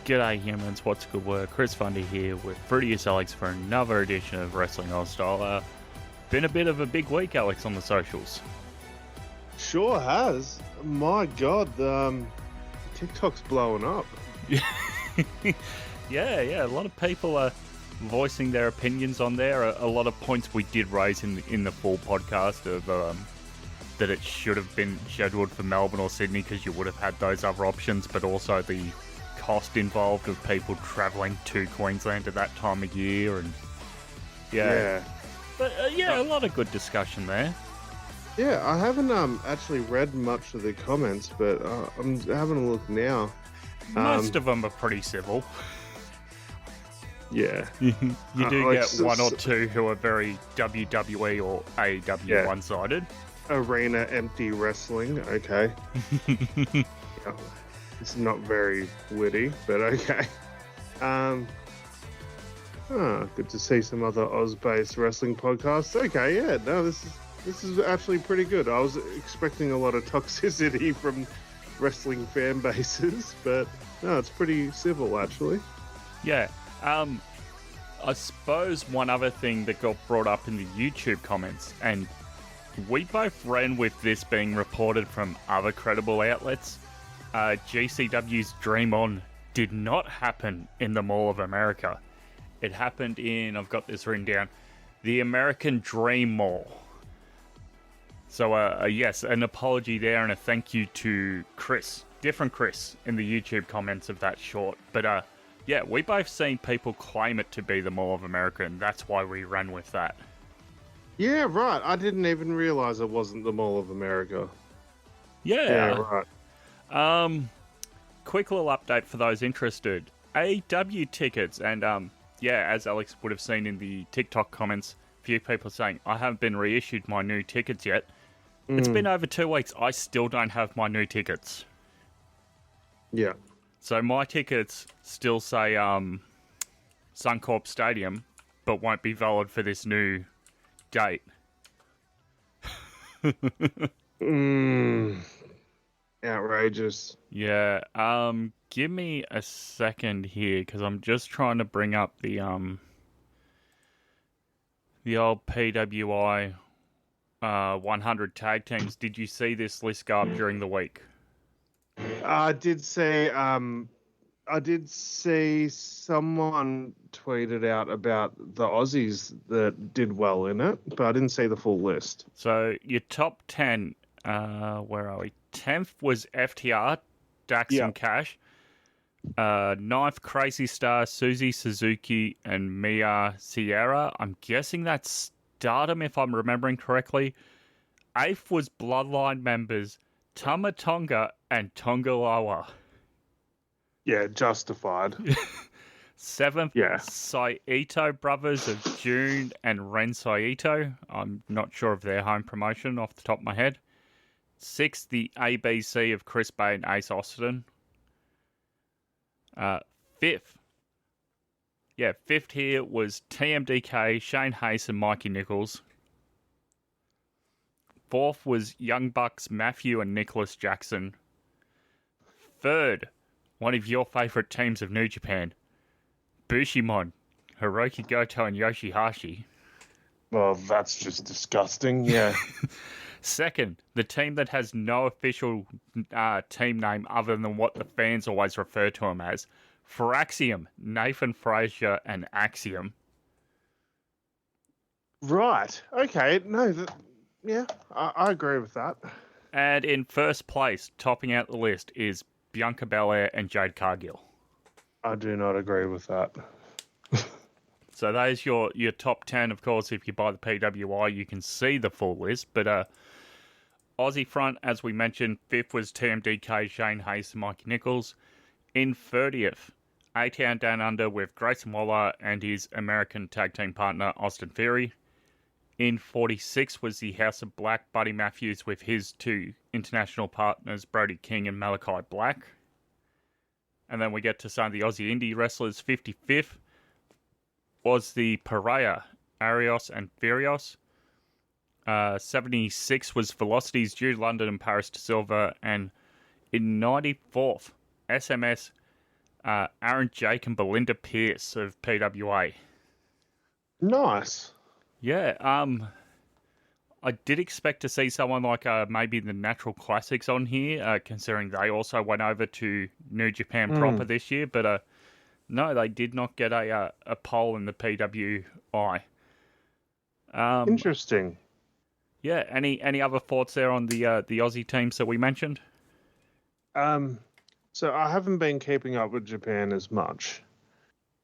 G'day humans, what's good work? Chris Fundy here with Fruitius Alex for another edition of Wrestling Oz Style. Been a bit of a big week, Alex, on the socials. Sure has. My God, TikTok's blowing up. yeah, a lot of people are voicing their opinions on there. A lot of points we did raise in the full podcast of that it should have been scheduled for Melbourne or Sydney because you would have had those other options, but also the cost involved of people travelling to Queensland at that time of year, and but a lot of good discussion there. Yeah, I haven't actually read much of the comments, but I'm having a look now. Most of them are pretty civil. Yeah. You do get one or two who are very WWE or AEW one-sided. Arena empty wrestling, okay. It's not very witty, but okay. Good to see some other Oz-based wrestling podcasts. Okay, yeah, no, this is actually pretty good. I was expecting a lot of toxicity from wrestling fan bases, but no, it's pretty civil, actually. Yeah. I suppose one other thing that got brought up in the YouTube comments, and we both ran with this being reported from other credible outlets, GCW's Dream On did not happen in the Mall of America. It happened in, I've got this written down, the American Dream Mall. So, yes, an apology there and a thank you to Chris, different Chris, in the YouTube comments of that short. But, we both seen people claim it to be the Mall of America, and that's why we ran with that. Yeah, right. I didn't even realise it wasn't the Mall of America. Yeah right. Quick little update for those interested. AEW tickets, and as Alex would have seen in the TikTok comments, a few people saying, I haven't been reissued my new tickets yet. It's been over 2 weeks, I still don't have my new tickets. Yeah. So my tickets still say Suncorp Stadium, but won't be valid for this new date. Outrageous. Yeah, give me a second here, because I'm just trying to bring up the old PWI 100 tag teams. Did you see this list go up during the week? I did see someone tweeted out about the Aussies that did well in it, but I didn't see the full list. So your top 10, where are we? 10th was FTR, Dax and Cash. 9th, Crazy Star, Susie Suzuki, and Mia Sierra. I'm guessing that's Stardom, if I'm remembering correctly. 8th was Bloodline members Tama Tonga and Tongaloa. Yeah, justified. 7th, Saito brothers of June and Ren Saito. I'm not sure of their home promotion off the top of my head. 6th, the ABC of Chris Bay and Ace Austin. 5th here was TMDK, Shane Hayes and Mikey Nichols. 4th was Young Bucks, Matthew and Nicholas Jackson. 3rd, one of your favourite teams of New Japan, Bushimon, Hiroki Goto and Yoshihashi. Well, that's just disgusting, yeah. 2nd, the team that has no official team name other than what the fans always refer to him as, Firaxium, Nathan Frazier and Axiom. Right, okay, no, I agree with that. And in first place, topping out the list, is Bianca Belair and Jade Cargill. I do not agree with that. So there's your top 10. Of course, if you buy the PWI, you can see the full list. But Aussie front, as we mentioned, 5th was TMDK, Shane Hayes and Mikey Nichols. In 30th, A-Town Down Under with Grayson Waller and his American tag team partner, Austin Theory. In 46th was the House of Black, Buddy Matthews with his two international partners, Brody King and Malachi Black. And then we get to some of the Aussie indie wrestlers. 55th was the Pariah, Arios and Furios. 76 was Velocity's Jude London and Paris de Silva. And in 94th, SMS, Aaron Jake and Belinda Pierce of PWA. Nice. Yeah, I did expect to see someone like maybe the Natural Classics on here, considering they also went over to New Japan proper this year, but no, they did not get a poll in the PWI. Interesting. Yeah, any other thoughts there on the Aussie teams that we mentioned? So I haven't been keeping up with Japan as much.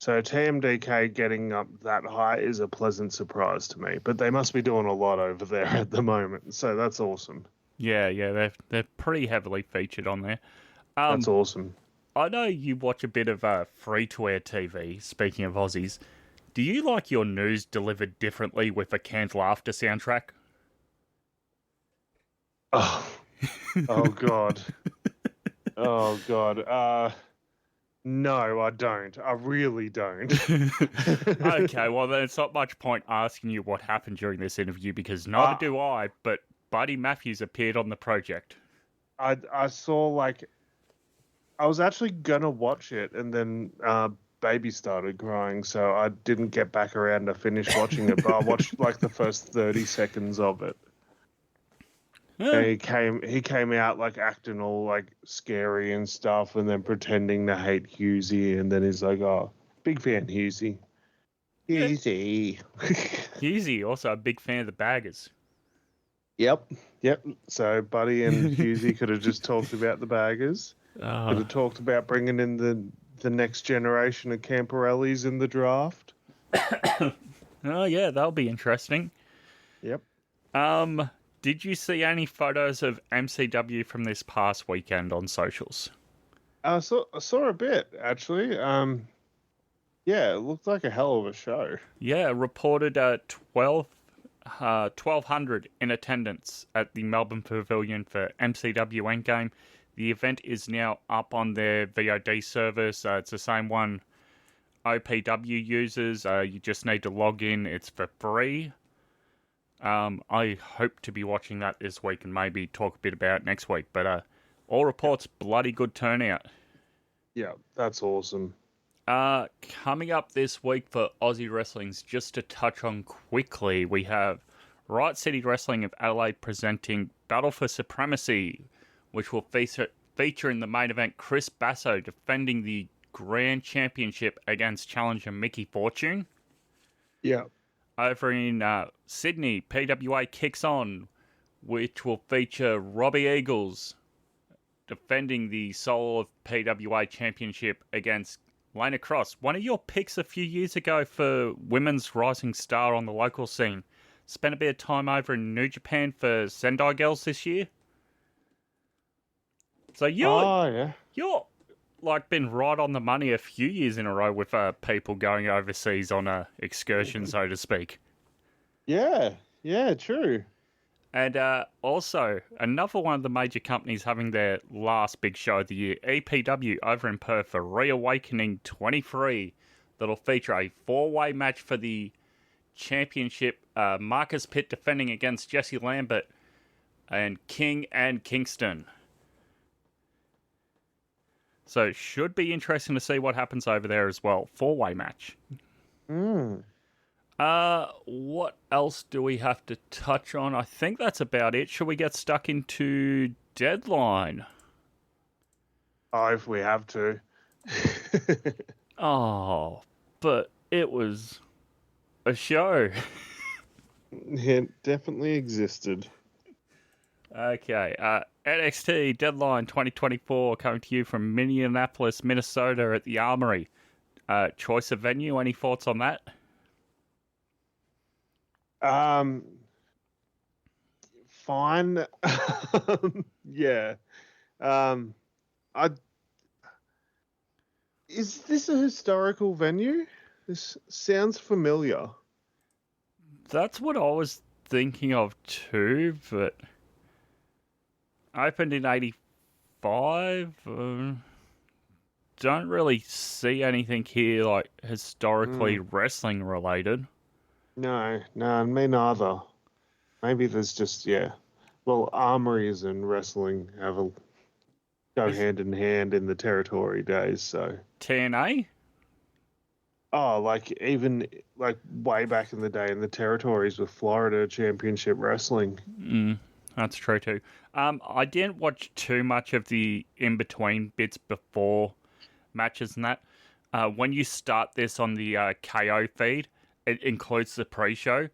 So TMDK getting up that high is a pleasant surprise to me, but they must be doing a lot over there at the moment, so that's awesome. Yeah, they're pretty heavily featured on there. That's awesome. I know you watch a bit of free-to-air TV, speaking of Aussies. Do you like your news delivered differently with a canned laughter soundtrack? Oh, God. Oh, God. No, I don't. I really don't. Okay, well, then it's not much point asking you what happened during this interview because neither do I, but Buddy Matthews appeared on the project. I saw, I was actually going to watch it, and then baby started crying, so I didn't get back around to finish watching it, but I watched, the first 30 seconds of it. And he came out acting all scary and stuff, and then pretending to hate Husey, and then he's like, "Oh, big fan Husey." Husey. Husey, also a big fan of the Baggers. Yep. So Buddy and Husey could have just talked about the Baggers. Could have talked about bringing in the next generation of Camporellis in the draft. Oh yeah, that'll be interesting. Yep. Did you see any photos of MCW from this past weekend on socials? I saw a bit, actually. Yeah, it looked like a hell of a show. Yeah, reported 1,200 in attendance at the Melbourne Pavilion for MCW End Game. The event is now up on their VOD service. It's the same one OPW uses. You just need to log in. It's for free. I hope to be watching that this week and maybe talk a bit about it next week. But all reports, bloody good turnout. Yeah, that's awesome. Coming up this week for Aussie Wrestling's, just to touch on quickly, we have Riot City Wrestling of Adelaide presenting Battle for Supremacy, which will feature in the main event Chris Basso defending the Grand Championship against challenger Mickey Fortune. Yeah. Over in Sydney, PWA kicks on, which will feature Robbie Eagles defending the solo of PWA Championship against Lana Cross. One of your picks a few years ago for women's rising star on the local scene. Spent a bit of time over in New Japan for Sendai Girls this year. So you're been right on the money a few years in a row with people going overseas on a excursion, so to speak. Yeah, true. And also, another one of the major companies having their last big show of the year, EPW over in Perth for Reawakening 23, that'll feature a four-way match for the championship. Marcus Pitt defending against Jesse Lambert and King and Kingston. So it should be interesting to see what happens over there as well. Four-way match. What else do we have to touch on? I think that's about it. Should we get stuck into Deadline? Oh, if we have to. Oh, but it was a show. It definitely existed. Okay, NXT Deadline 2024 coming to you from Minneapolis, Minnesota at the Armory. Choice of venue, any thoughts on that? Fine. Yeah. Is this a historical venue? This sounds familiar. That's what I was thinking of too, but opened in 85. Don't really see anything here like historically wrestling related. No, me neither. Maybe there's just, well, armories and wrestling go hand in hand in the territory days, so. TNA? Oh, like even like way back in the day in the territories with Florida Championship Wrestling. That's true too. I didn't watch too much of the in-between bits before matches and that. When you start this on the KO feed, it includes the pre-show.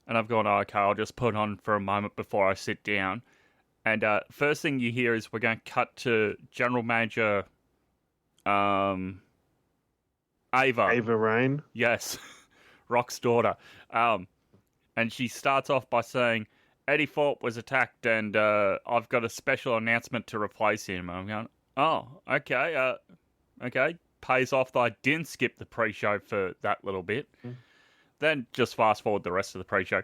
And I've gone, oh, okay, I'll just put it on for a moment before I sit down. And first thing you hear is we're going to cut to General Manager Ava Rain. Yes, Rock's daughter. And she starts off by saying, Eddie Thorpe was attacked and I've got a special announcement to replace him. I'm going, oh, okay, okay. Pays off that I didn't skip the pre-show for that little bit. Then just fast forward the rest of the pre-show.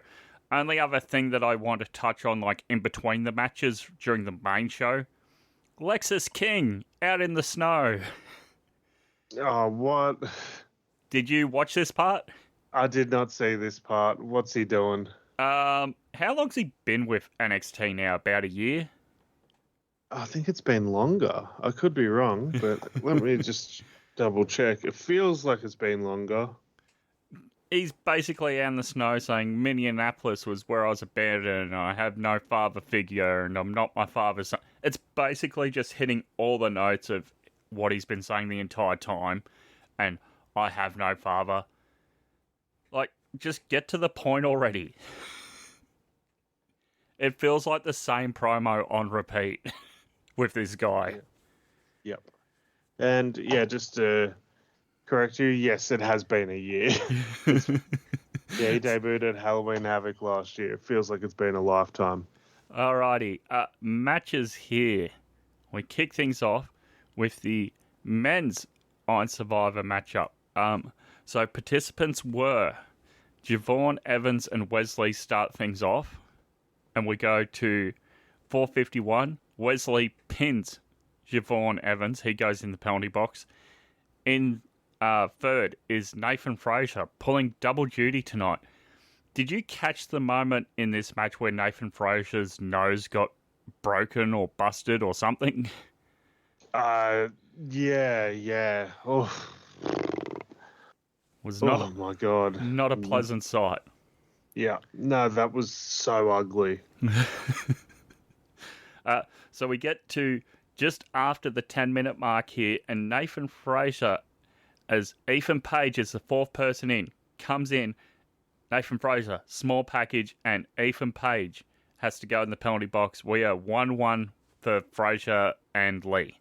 Only other thing that I want to touch on, like in between the matches during the main show, Lexus King out in the snow. Oh, what? Did you watch this part? I did not see this part. What's he doing? How long's he been with NXT now? About a year? I think it's been longer. I could be wrong, but let me just double check. It feels like it's been longer. He's basically out in the snow saying Minneapolis was where I was abandoned and I have no father figure and I'm not my father's son. It's basically just hitting all the notes of what he's been saying the entire time, and I have no father. Like, just get to the point already. It feels like the same promo on repeat with this guy. Yep. And yeah, just to correct you, yes, it has been a year. Yeah, he debuted at Halloween Havoc last year. It feels like it's been a lifetime. Alrighty, matches here. We kick things off with the men's Iron Survivor matchup. So participants were Javon Evans and Wesley start things off. And we go to 451. Wesley pins Javon Evans. He goes in the penalty box. In third is Nathan Frazier pulling double duty tonight. Did you catch the moment in this match where Nathan Frazier's nose got broken or busted or something? Yeah. Oh. Was not. Oh my god. Not a pleasant sight. Yeah. No, that was so ugly. So we get to just after the 10-minute mark here, and Nathan Frazier, as Ethan Page is the fourth person in, comes in. Nathan Frazier, small package, and Ethan Page has to go in the penalty box. We are 1-1 for Frazier and Lee.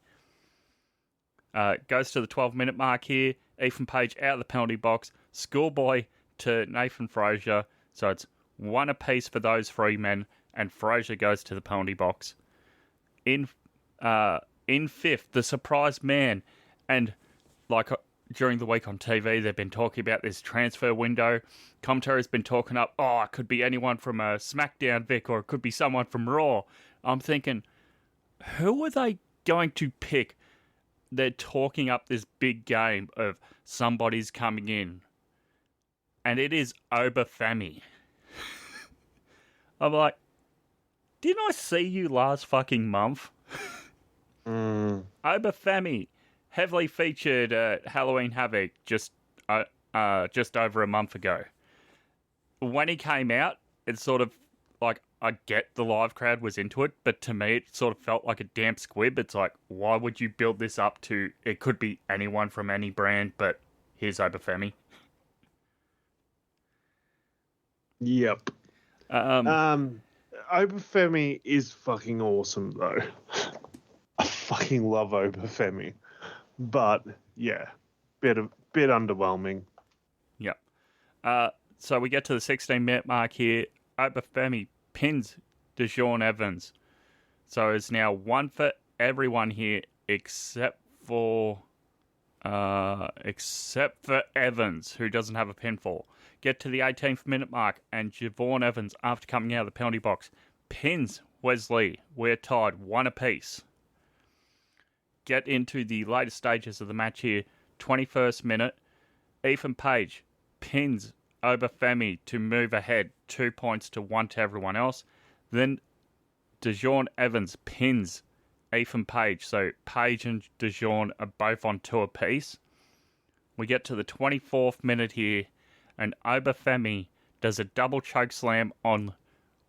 Goes to the 12-minute mark here. Ethan Page out of the penalty box. Schoolboy to Nathan Frazier. So it's one apiece for those three men, and Frazier goes to the penalty box. In fifth, the surprise man. And like during the week on TV, they've been talking about this transfer window. Commentary's been talking up, it could be anyone from a SmackDown Vic, or it could be someone from Raw. I'm thinking, who are they going to pick? They're talking up this big game of somebody's coming in. And it is Oba Femi. I'm like, didn't I see you last fucking month? Oba Femi, heavily featured at Halloween Havoc just over a month ago. When he came out, it's sort of like, I get the live crowd was into it, but to me it sort of felt like a damp squib. It's like, why would you build this up to, it could be anyone from any brand, but here's Oba Femi. Yep. Oba Femi is fucking awesome, though. I fucking love Oba Femi. But, yeah, bit underwhelming. Yep. So we get to the 16-minute mark here. Oba Femi pins DeJourn Evans. So it's now one for everyone here except for Evans, who doesn't have a pinfall. Get to the 18th minute mark, and Javon Evans, after coming out of the penalty box, pins Wesley. We're tied one apiece. Get into the later stages of the match here. 21st minute, Ethan Page pins Oba Femi to move ahead 2 points to 1 to everyone else. Then DeJourn Evans pins Ethan Page. So Page and DeJourn are both on 2 apiece. We get to the 24th minute here, and Obafemi does a double choke slam on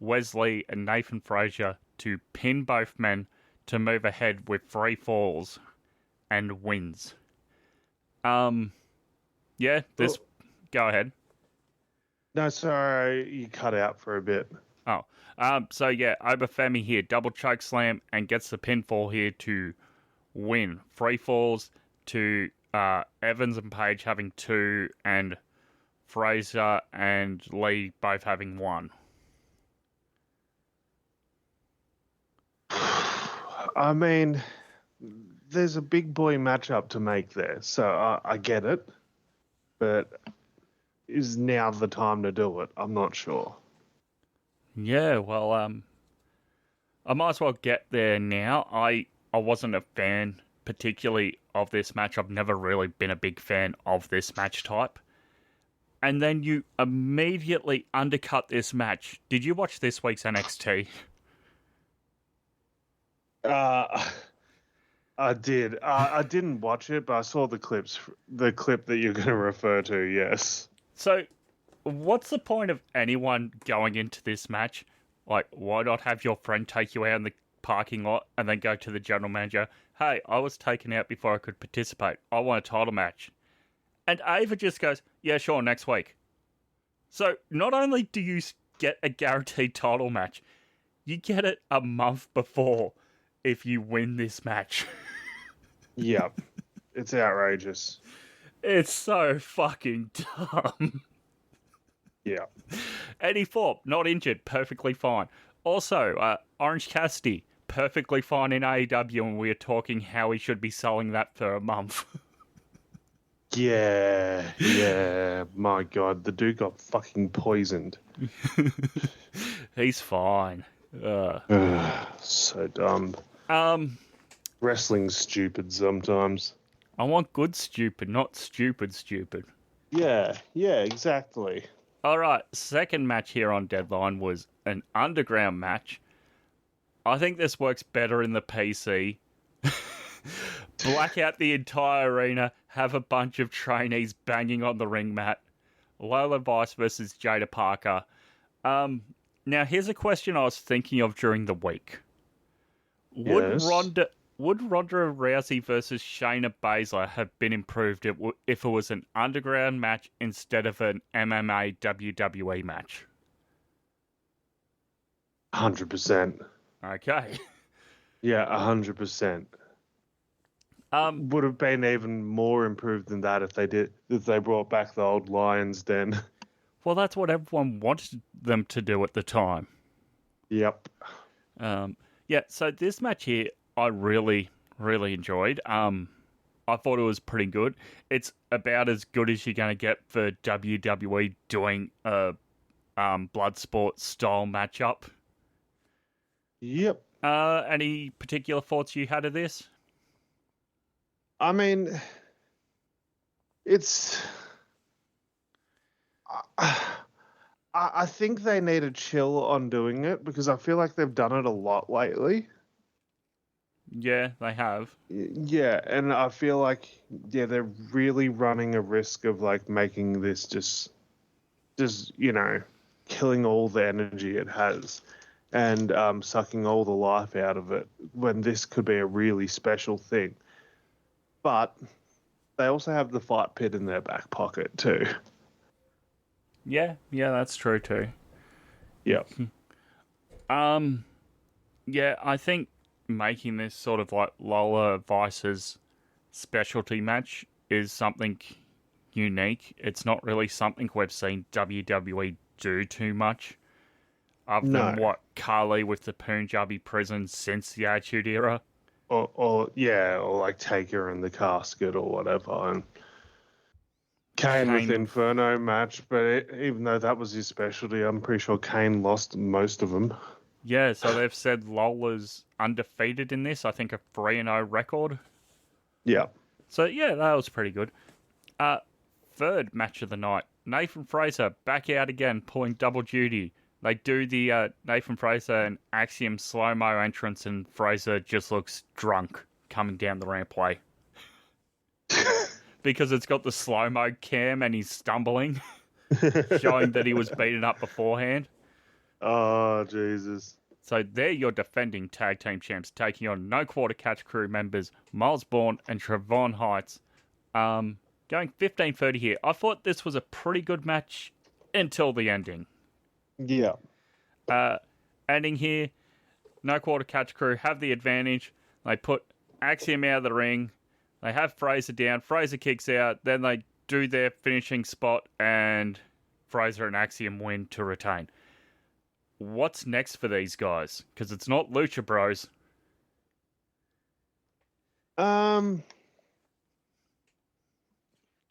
Wesley and Nathan Frazier to pin both men to move ahead with 3 falls and wins. Yeah, this... Oh. Go ahead. No, sorry, you cut out for a bit. Oh, so yeah, Obafemi here, double choke slam, and gets the pinfall here to win. 3 falls to Evans and Page having 2, and Fraser and Lee both having 1. I mean, there's a big boy matchup to make there, so I get it. But is now the time to do it? I'm not sure. Yeah, well, I might as well get there now. I wasn't a fan particularly of this match. I've never really been a big fan of this match type. And then you immediately undercut this match. Did you watch this week's NXT? I did. I didn't watch it, but I saw the clip that you're going to refer to, yes. So, what's the point of anyone going into this match? Like, why not have your friend take you out in the parking lot and then go to the general manager? Hey, I was taken out before I could participate. I want a title match. And Ava just goes, yeah, sure, next week. So, not only do you get a guaranteed title match, you get it a month before if you win this match. Yep. It's outrageous. It's so fucking dumb. Yeah. Eddie Thorpe, not injured, perfectly fine. Also, Orange Cassidy, perfectly fine in AEW, and we're talking how he should be selling that for a month. Yeah. My God, the dude got fucking poisoned. He's fine. So dumb. Wrestling's stupid sometimes. I want good stupid, not stupid. Yeah, exactly. All right, second match here on Deadline was an underground match. I think this works better in the PC. Black out the entire arena, have a bunch of trainees banging on the ring mat. Lola Vice versus Jada Parker. Now, here's a question I was thinking of during the week. Yes. Would Ronda Rousey versus Shayna Baszler have been improved if it was an underground match instead of an MMA WWE match? 100%. Okay. Yeah, 100%. Would have been even more improved than that if they brought back the old Lions Den. Well, that's what everyone wanted them to do at the time. Yep. Yeah, so this match here, I really, really enjoyed. I thought it was pretty good. It's about as good as you're going to get for WWE doing a blood sport style matchup. Yep. Any particular thoughts you had of this? I mean, it's... I think they need to chill on doing it because I feel like they've done it a lot lately. Yeah, they have. Yeah, and I feel like they're really running a risk of like making this just killing all the energy it has and sucking all the life out of it when this could be a really special thing. But they also have the fight pit in their back pocket too. Yeah, that's true too. Yep. Yeah, I think making this sort of like Lola Vice's specialty match is something unique. It's not really something we've seen WWE do too much. Other than what Carly with the Punjabi prison since the Attitude Era. Or like Taker in the casket or whatever. And Kane with Inferno match, but even though that was his specialty, I'm pretty sure Kane lost most of them. Yeah, so they've said Lola's undefeated in this. I think a 3-0 record. Yeah. So, yeah, that was pretty good. Third match of the night. Nathan Fraser back out again, pulling double duty. They do the Nathan Fraser and Axiom slow-mo entrance, and Fraser just looks drunk coming down the rampway. because it's got the slow-mo cam and he's stumbling, showing that he was beaten up beforehand. Oh, Jesus. So they're your defending tag team champs, taking on No Quarter Catch crew members Miles Bourne and Trevon Heights. Going 15-30 here. I thought this was a pretty good match until the ending. Yeah. Ending here, No Quarter Catch crew have the advantage. They put Axiom out of the ring. They have Fraser down. Fraser kicks out. Then they do their finishing spot, and Fraser and Axiom win to retain. What's next for these guys? Because it's not Lucha Bros.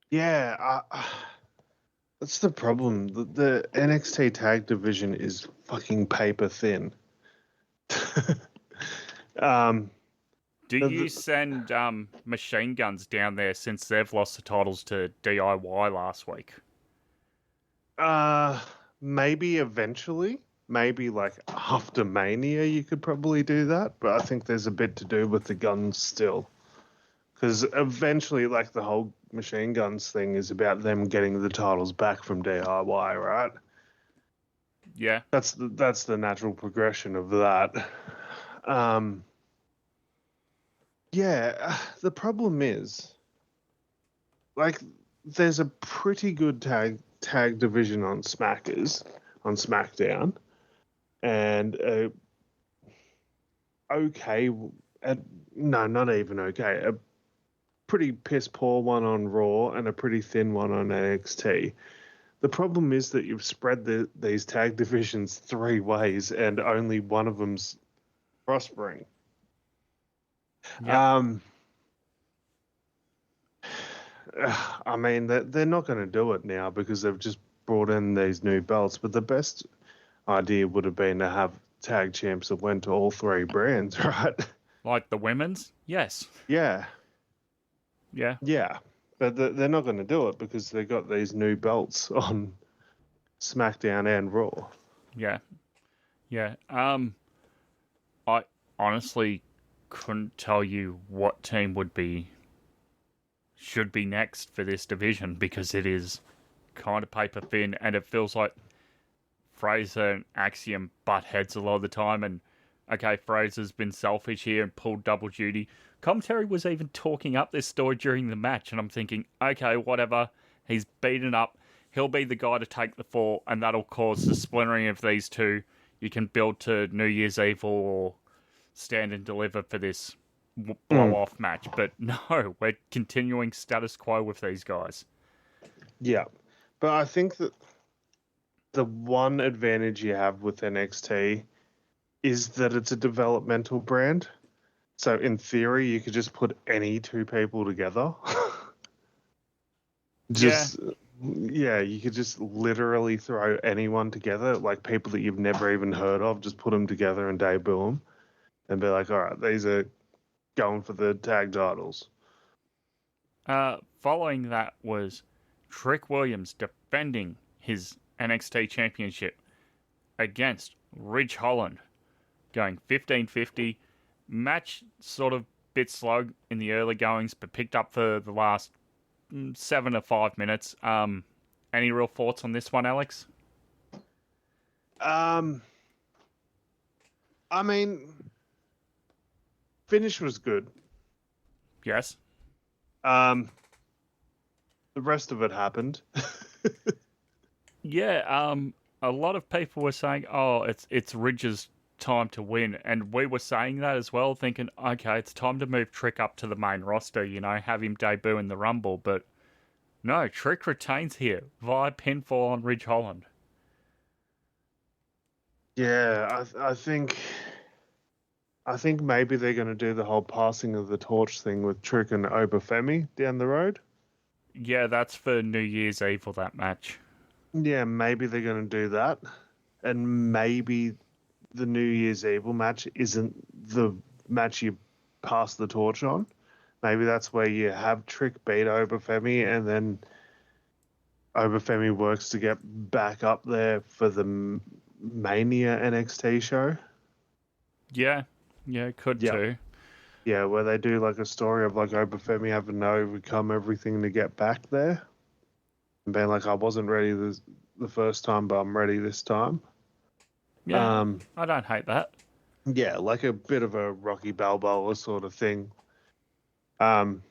Yeah, that's the problem. The NXT tag division is fucking paper thin. Do you send machine guns down there since they've lost the titles to DIY last week? Maybe eventually. Maybe like after Mania you could probably do that, but I think there's a bit to do with the guns still. Because eventually, like, the whole machine guns thing is about them getting the titles back from DIY, right? Yeah. That's the natural progression of that. Yeah, the problem is, like, there's a pretty good tag division on SmackDown, and not even okay, a pretty piss poor one on Raw and a pretty thin one on NXT. The problem is that you've spread these tag divisions 3 ways and only one of them's prospering. Yep. I mean, they're not going to do it now because they've just brought in these new belts, but the best idea would have been to have tag champs that went to all 3 brands, right? Like the women's? Yes. Yeah. Yeah. Yeah. But they're not going to do it because they got these new belts on SmackDown and Raw. Yeah. Yeah. I honestly couldn't tell you what team should be next for this division because it is kind of paper thin and it feels like Fraser and Axiom butt heads a lot of the time, and okay, Fraser's been selfish here and pulled double duty. Commentary was even talking up this story during the match, and I'm thinking, okay, whatever. He's beaten up. He'll be the guy to take the fall, and that'll cause the splintering of these two. You can build to New Year's Eve or stand and deliver for this blow-off match. But no, we're continuing status quo with these guys. Yeah. But I think that the one advantage you have with NXT is that it's a developmental brand. So in theory, you could just put any 2 people together. Yeah, you could just literally throw anyone together, like people that you've never even heard of, just put them together and debut them and be like, all right, these are going for the tag titles. Following that was Trick Williams defending his NXT championship against Ridge Holland, going 15-50. Match sort of bit slow in the early goings, but picked up for the last 7 or 5 minutes. Any real thoughts on this one, Alex? I mean, finish was good. Yes. The rest of it happened. Yeah. A lot of people were saying, "Oh, it's Ridge's time to win," and we were saying that as well, thinking, "Okay, it's time to move Trick up to the main roster. You know, have him debut in the Rumble." But no, Trick retains here via pinfall on Ridge Holland. Yeah, I think maybe they're going to do the whole passing of the torch thing with Trick and Obafemi down the road. Yeah, that's for New Year's Eve for that match. Yeah, maybe they're going to do that. And maybe the New Year's Eve match isn't the match you pass the torch on. Maybe that's where you have Trick beat Obafemi and then Obafemi works to get back up there for the Mania NXT show. Yeah, could too. Yeah, where they do like a story of like Obafemi having to overcome everything to get back there. And being like, I wasn't ready the first time, but I'm ready this time. Yeah, I don't hate that. Yeah, like a bit of a Rocky Balboa sort of thing. Um,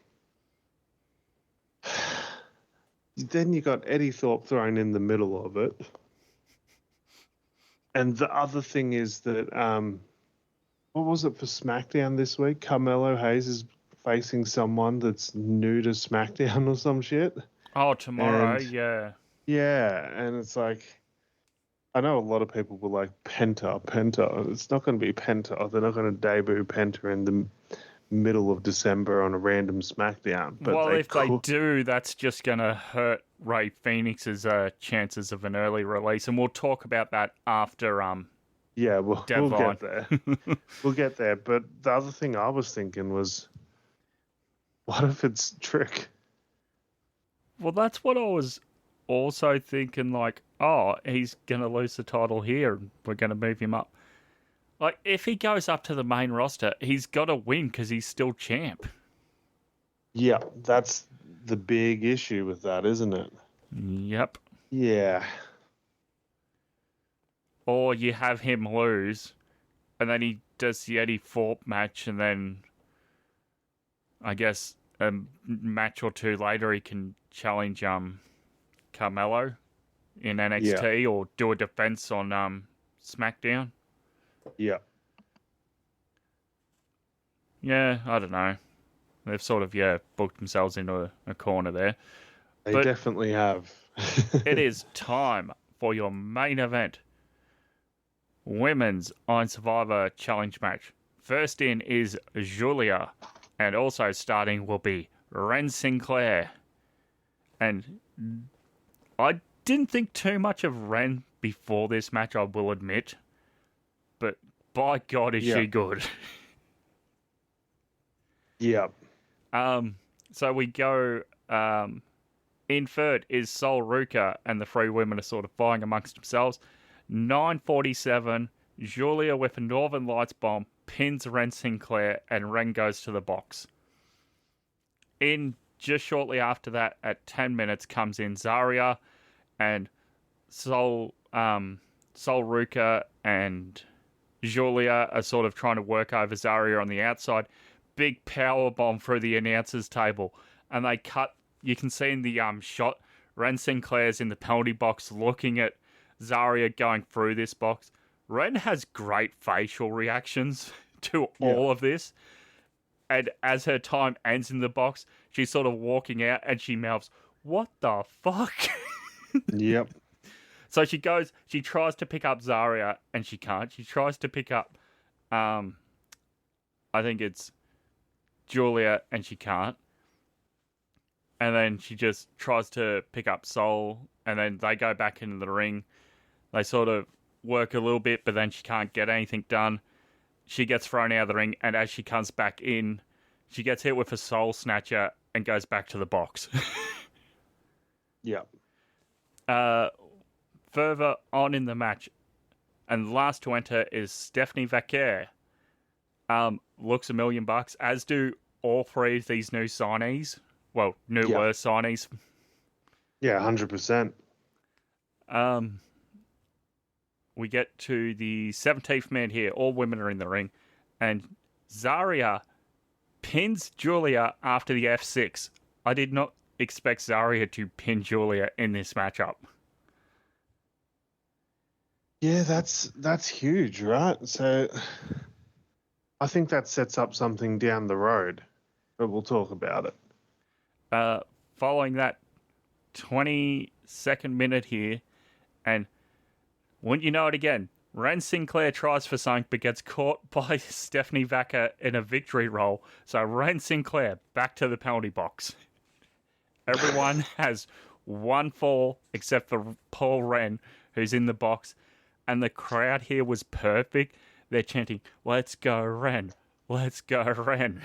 then you got Eddie Thorpe thrown in the middle of it. And the other thing is that, what was it for SmackDown this week? Carmelo Hayes is facing someone that's new to SmackDown or some shit. Oh, tomorrow, And yeah. yeah, and it's like, I know a lot of people were like, Penta. It's not going to be Penta. They're not going to debut Penta in the middle of December on a random SmackDown. But Well, if they do, that's just going to hurt Rey Fenix's chances of an early release, and we'll talk about that after yeah, we'll Deadline. get there. We'll get there. But the other thing I was thinking was, what if it's Trick? Well, that's what I was also thinking, like, oh, he's going to lose the title here, and we're going to move him up. Like, if he goes up to the main roster, he's got to win because he's still champ. Yeah, that's the big issue with that, isn't it? Yep. Yeah. Or you have him lose, and then he does the Eddie Thorpe match, and then I guess a match or two later he can challenge Carmelo in NXT or do a defense on SmackDown. Yeah. Yeah, I don't know. They've sort of, booked themselves into a corner there. They definitely have. It is time for your main event. Women's Iron Survivor Challenge match. First in is Julia, and also starting will be Ren Sinclair. And I didn't think too much of Ren before this match, I will admit. But by God, is she good. Yeah. So we go, in third is Sol Ruka, and the three women are sort of fighting amongst themselves. 9:47, Julia with a Northern Lights bomb pins Ren Sinclair, and Ren goes to the box. In just shortly after that, at 10 minutes, comes in Zarya, and Sol Ruka and Julia are sort of trying to work over Zarya on the outside. Big power bomb through the announcer's table, and they cut. You can see in the shot, Ren Sinclair's in the penalty box looking at Zarya going through this box. Ren has great facial reactions to all of this, and as her time ends in the box, she's sort of walking out and she mouths, "What the fuck?" Yep. So she tries to pick up Zarya, and she can't. She tries to pick up, I think it's Julia, and she can't. And then she just tries to pick up Sol, and then they go back into the ring. They sort of work a little bit, but then she can't get anything done. She gets thrown out of the ring, and as she comes back in, she gets hit with a Soul Snatcher and goes back to the box. Yeah. Further on in the match, and last to enter is Stephanie Vaquer. Looks $1 million, as do all three of these new signees. Well, newer signees. Yeah, 100%. We get to the 17th man here. All women are in the ring. And Zarya pins Julia after the F6. I did not expect Zarya to pin Julia in this matchup. Yeah, that's huge, right? So I think that sets up something down the road, but we'll talk about it. Following that 22nd minute here, and wouldn't you know it again, Ren Sinclair tries for something but gets caught by Stephanie Vaquer in a victory roll. So Ren Sinclair back to the penalty box. Everyone has one fall except for Paul Ren, who's in the box. And the crowd here was perfect. They're chanting, "Let's go, Ren. Let's go, Ren."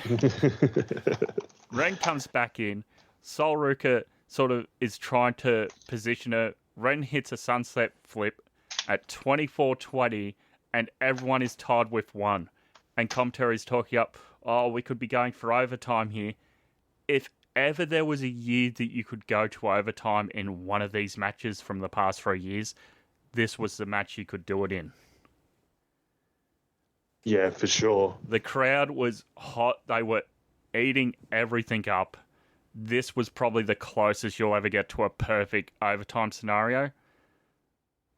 Ren comes back in. Sol Ruka sort of is trying to position her. Ren hits a sunset flip at 24:20, and everyone is tied with one. And commentary is talking up, oh, we could be going for overtime here. If ever there was a year that you could go to overtime in one of these matches from the past 3 years, this was the match you could do it in. Yeah, for sure. The crowd was hot. They were eating everything up. This was probably the closest you'll ever get to a perfect overtime scenario.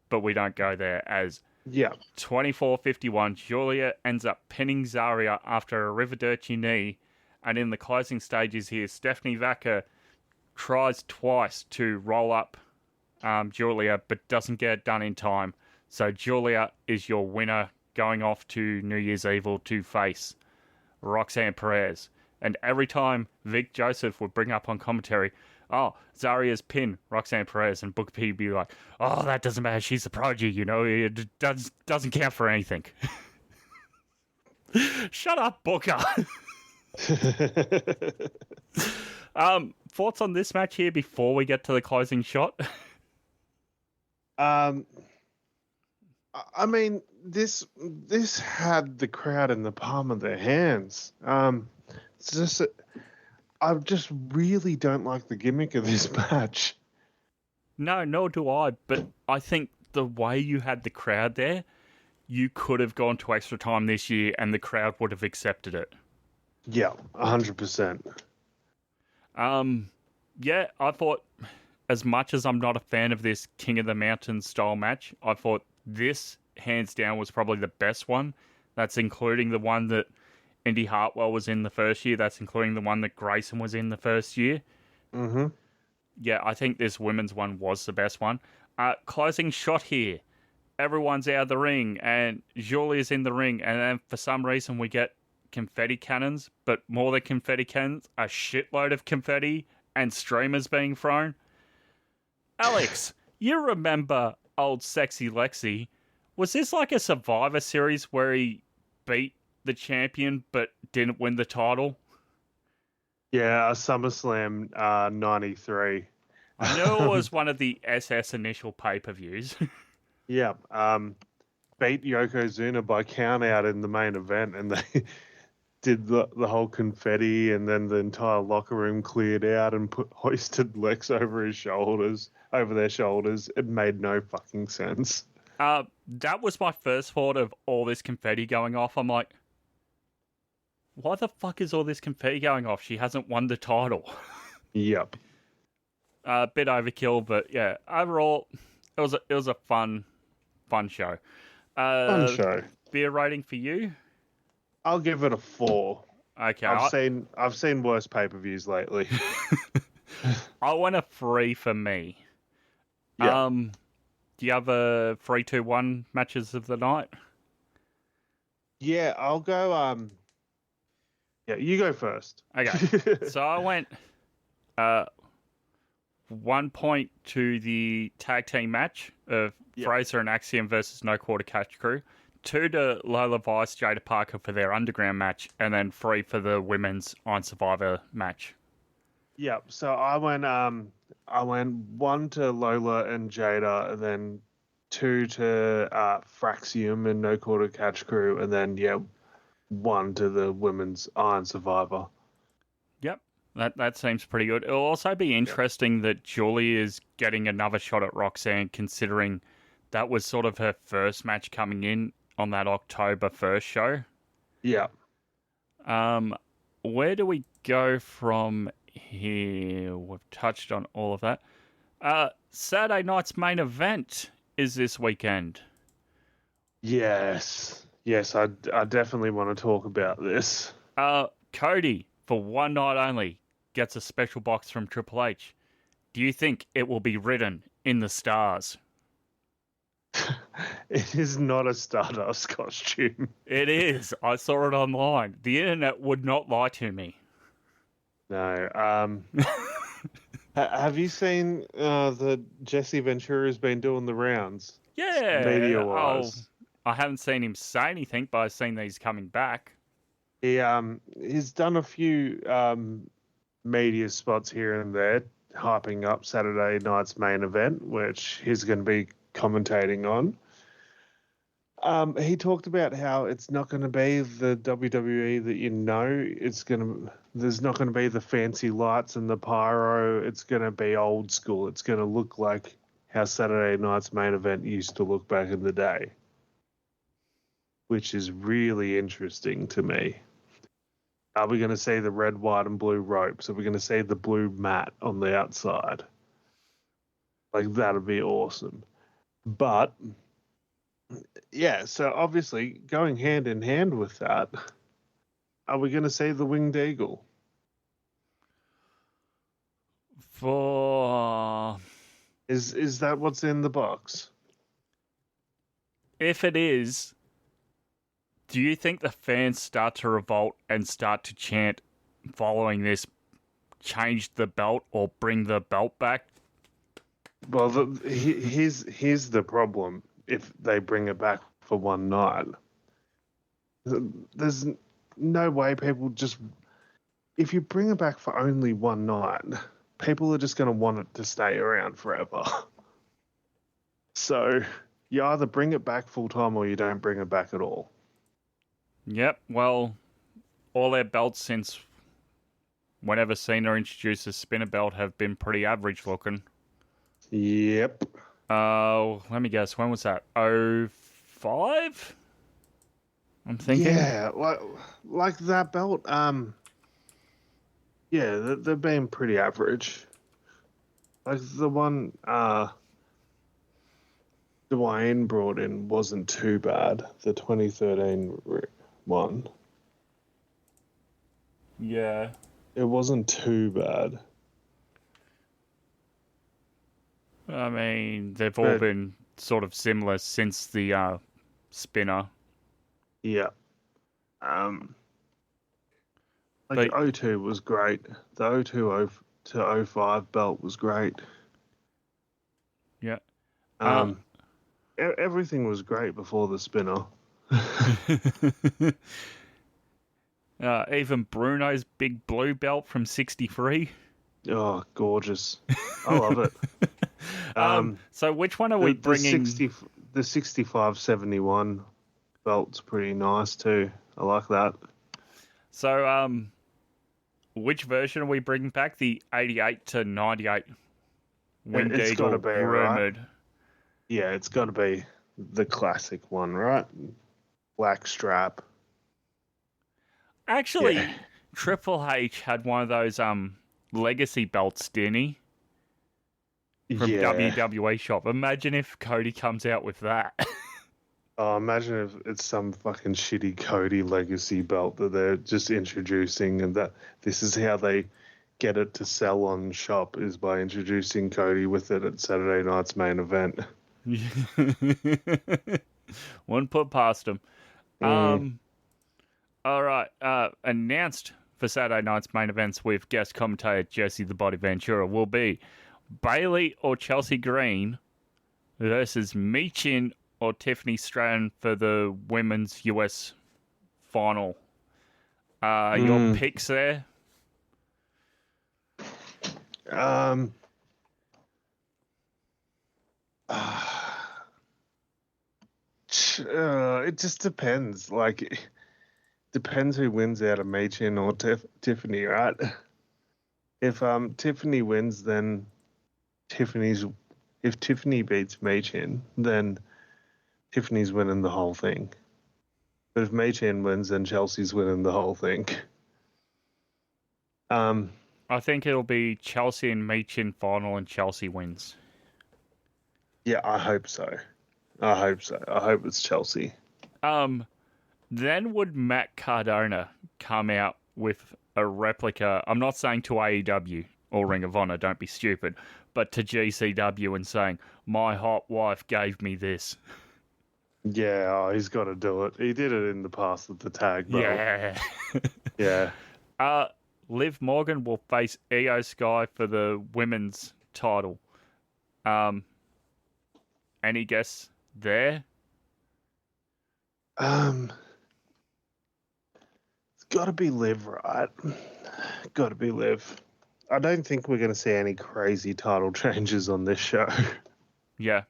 But we don't go there, as 24-51, Julia ends up pinning Zarya after a Riverdurci knee. And in the closing stages here, Stephanie Vaca tries twice to roll up Julia, but doesn't get it done in time. So Julia is your winner, going off to New Year's Evil to face Roxanne Perez. And every time Vic Joseph would bring up on commentary, oh, Zarya's pin Roxanne Perez, and Booker T would be like, oh, that doesn't matter, she's a prodigy, you know, it doesn't count for anything. Shut up, Booker. Thoughts on this match here before we get to the closing shot? I mean, this had the crowd in the palm of their hands. It's just, I just really don't like the gimmick of this match. No, nor do I. But I think the way you had the crowd there, you could have gone to extra time this year, and the crowd would have accepted it. Yeah, 100%. Yeah, I thought, as much as I'm not a fan of this King of the Mountain style match, I thought this, hands down, was probably the best one. That's including the one that Indy Hartwell was in the first year. That's including the one that Grayson was in the first year. Mm-hmm. Yeah, I think this women's one was the best one. Closing shot here. Everyone's out of the ring, and Julia's in the ring, and then for some reason we get confetti cannons, but more than confetti cannons, a shitload of confetti and streamers being thrown. Alex, you remember old Sexy Lexi? Was this like a Survivor Series where he beat the champion but didn't win the title? Yeah, a SummerSlam 93. I know it was one of the SS initial pay-per-views. Yeah, beat Yokozuna by count out in the main event, and they did the whole confetti, and then the entire locker room cleared out and hoisted Lex over their shoulders. It made no fucking sense. That was my first thought of all this confetti going off. I'm like, why the fuck is all this confetti going off? She hasn't won the title. Yep. A bit overkill, but yeah, overall, it was a fun show. Fun show. Beer rating for you? I'll give it a 4. Okay. I've seen worse pay-per-views lately. I went a 3 for me. Yeah. Do you have a 3, 2, 1 matches of the night? Yeah, I'll go. Yeah, you go first. Okay. So I went 1 point to the tag team match of Fraser and Axiom versus No Quarter Catch Crew. 2 to Lola Vice, Jada Parker for their underground match, and then 3 for the women's Iron Survivor match. Yeah, so I went 1 to Lola and Jada, and then 2 to Fraxium and No Quarter Catch Crew, and then 1 to the women's Iron Survivor. Yep, that seems pretty good. It'll also be interesting that Julie is getting another shot at Roxanne, considering that was sort of her first match coming in on that October 1st show. Yeah. Where do we go from here? We've touched on all of that. Saturday night's main event is this weekend. Yes, I definitely want to talk about this. Cody, for one night only, gets a special box from Triple H. Do you think it will be written in the stars? It is not a Stardust costume. It is. I saw it online. The internet would not lie to me. No. Have you seen that Jesse Ventura's been doing the rounds? Yeah. Media-wise. I haven't seen him say anything, but I've seen that he's coming back. He's done a few media spots here and there, hyping up Saturday night's main event, which he's going to be commentating on. He talked about how it's not going to be the WWE that you know. There's not going to be the fancy lights and the pyro. It's going to be old school. It's going to look like how Saturday night's main event used to look back in the day, which is really interesting to me. Are we going to see the red, white, and blue ropes? Are we going to see the blue mat on the outside? Like, that'd be awesome. But yeah, so obviously going hand in hand with that, are we going to see the winged eagle? Is that what's in the box? If it is, do you think the fans start to revolt and start to chant following this, change the belt or bring the belt back? Well, here's the problem. If they bring it back for one night, there's no way people just... If you bring it back for only one night, people are just going to want it to stay around forever. So you either bring it back full-time or you don't bring it back at all. Yep, well, all their belts since whenever Cena introduced the spinner belt have been pretty average looking. Yep. Let me guess, when was that? 05? I'm thinking. Yeah, like that belt. Yeah, they've been pretty average. Like the one Dwayne brought in wasn't too bad. The 2013 one. Yeah. It wasn't too bad. I mean, they've all been sort of similar since the spinner. Yeah. Like 02 was great. The 02 to 05 belt was great. Yeah. Everything was great before the spinner. Even Bruno's big blue belt from 63. Oh, gorgeous. I love it. So which one are we bringing? The 65-71 belt's pretty nice too. I like that. So, which version are we bringing back? The 88 to 98 Winged It's Eagle got to be, rumored. Right? Yeah, it's got to be the classic one, right? Black strap. Actually, Yeah. Triple H had one of those legacy belts, didn't he? From WWE shop. Imagine if Cody comes out with that. Oh, imagine if it's some fucking shitty Cody legacy belt that they're just introducing, and that this is how they get it to sell on shop, is by introducing Cody with it at Saturday night's main event. Wouldn't put past him. All right. Announced for Saturday night's main events with guest commentator Jesse the Body Ventura will be Bayley or Chelsea Green versus Michin or Tiffany Stratton for the women's US final. Your picks there? It just depends. Like, depends who wins out of Michin or Tiffany, right? If Tiffany wins, then if Tiffany beats Michin, then Tiffany's winning the whole thing. But if Michin wins, then Chelsea's winning the whole thing. I think it'll be Chelsea and Michin final and Chelsea wins. Yeah, I hope so. I hope it's Chelsea. Then would Matt Cardona come out with a replica? I'm not saying to AEW or Ring of Honor, don't be stupid, but to GCW and saying, my hot wife gave me this. Yeah, he's got to do it. He did it in the past with the tag belt. Yeah. Yeah. Liv Morgan will face Io Sky for the women's title. Any guess there? It's got to be Liv, right? Got to be Liv. I don't think we're going to see any crazy title changes on this show. Yeah.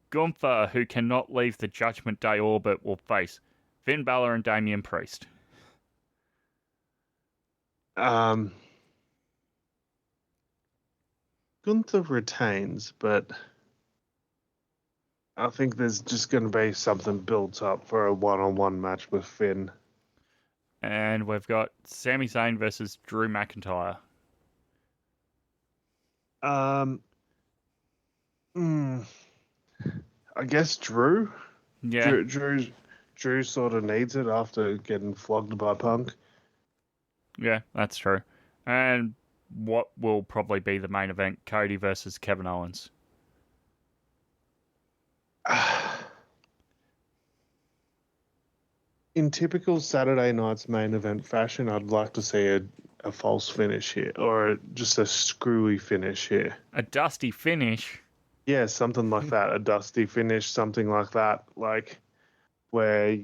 Gunther, who cannot leave the Judgment Day orbit, will face Finn Balor and Damian Priest. Gunther retains, but I think there's just going to be something built up for a one-on-one match with Finn. And we've got Sami Zayn versus Drew McIntyre. I guess Drew. Yeah. Drew sort of needs it after getting flogged by Punk. Yeah, that's true. And what will probably be the main event? Cody versus Kevin Owens. In typical Saturday night's main event fashion, I'd like to see a false finish here, or just a screwy finish here. A dusty finish? Yeah, something like that. A dusty finish, something like that. Like, where,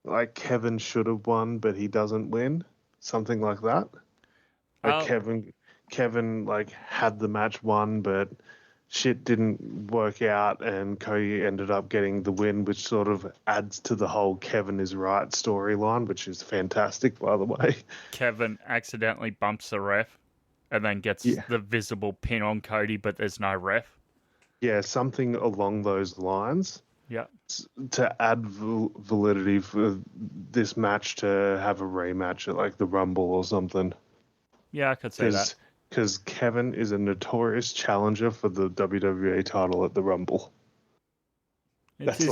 like, Kevin should have won, but he doesn't win. Something like that. Like, Kevin, like, had the match won, but shit didn't work out, and Cody ended up getting the win, which sort of adds to the whole Kevin is right storyline, which is fantastic, by the way. Kevin accidentally bumps the ref and then gets the visible pin on Cody, but there's no ref. Yeah, something along those lines. Yeah. To add validity for this match to have a rematch at like the Rumble or something. Yeah, I could say that. Because Kevin is a notorious challenger for the WWE title at the Rumble. That's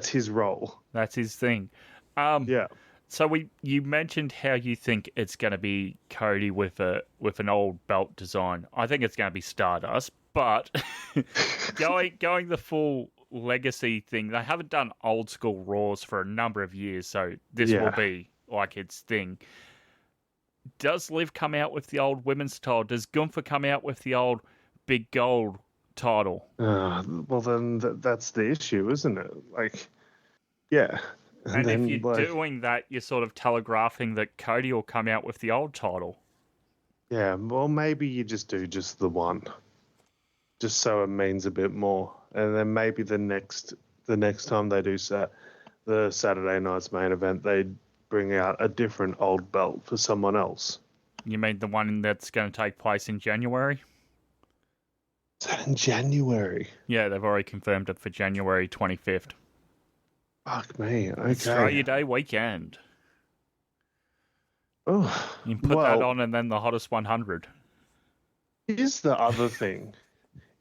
his role. That's his thing. Yeah. So you mentioned how you think it's going to be Cody with an old belt design. I think it's going to be Stardust, but going the full legacy thing, they haven't done old school Raws for a number of years, so this will be like its thing. Does Liv come out with the old women's title? Does Gunther come out with the old big gold title? Well, then that's the issue, isn't it? Like, yeah. And then, if you're doing that, you're sort of telegraphing that Cody will come out with the old title. Yeah, well, maybe you just do just the one. Just so it means a bit more. And then maybe the next time they do the Saturday night's main event, they bring out a different old belt for someone else. You mean the one that's going to take place in January? Is that in January? Yeah, they've already confirmed it for January 25th. Fuck me, okay. Australia Day weekend. Oh, you can put that on and then the hottest 100. Here's the other thing.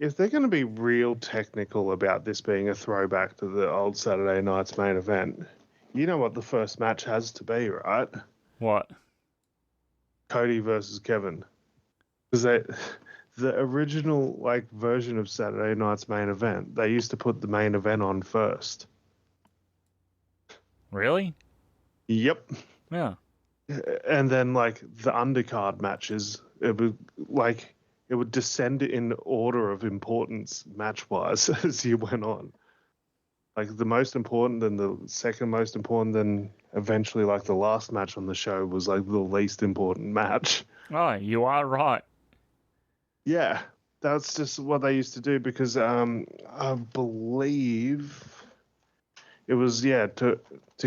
If they're going to be real technical about this being a throwback to the old Saturday night's main event, you know what the first match has to be, right? What? Cody versus Kevin. Because the original version of Saturday night's main event, they used to put the main event on first. Really? Yep. Yeah. And then the undercard matches, it would descend in order of importance match-wise as you went on. Like the most important, then the second most important, then eventually the last match on the show was the least important match. Oh, you are right. Yeah, that's just what they used to do because I believe it was to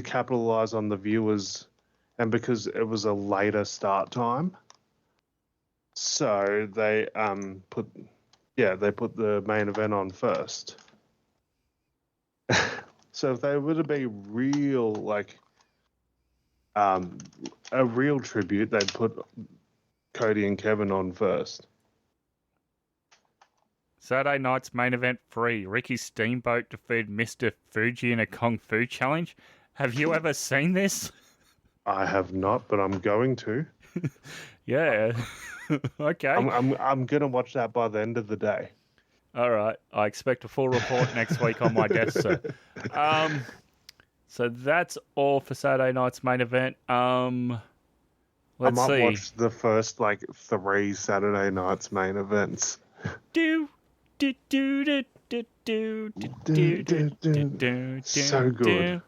capitalize on the viewers and because it was a later start time. So they put the main event on first. So if they were to be real a real tribute, they'd put Cody and Kevin on first. Saturday night's main event 3. Ricky Steamboat defeated Mr. Fuji in a Kung Fu challenge. Have you ever seen this? I have not, but I'm going to. Yeah. Okay. I'm gonna watch that by the end of the day. All right. I expect a full report next week on my desk, sir. So that's all for Saturday night's main event. Let's see. Watch the first 3 Saturday night's main events. So good.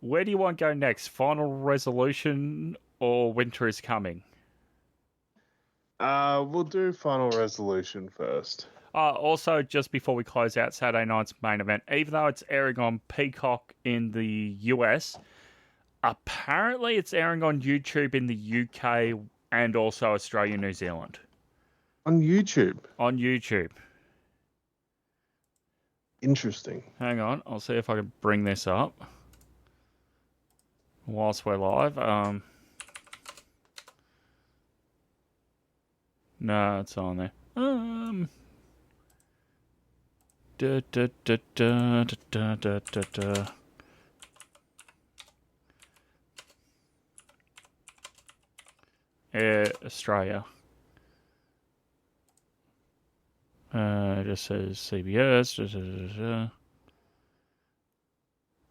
Where do you want to go next? Final Resolution or Winter is Coming? We'll do Final Resolution first. Also, just before we close out Saturday night's main event, even though it's airing on Peacock in the US, apparently it's airing on YouTube in the UK and also Australia and New Zealand. On YouTube? On YouTube. Interesting. Hang on, I'll see if I can bring this up whilst we're live. No, it's on there. Australia. It just says CBS.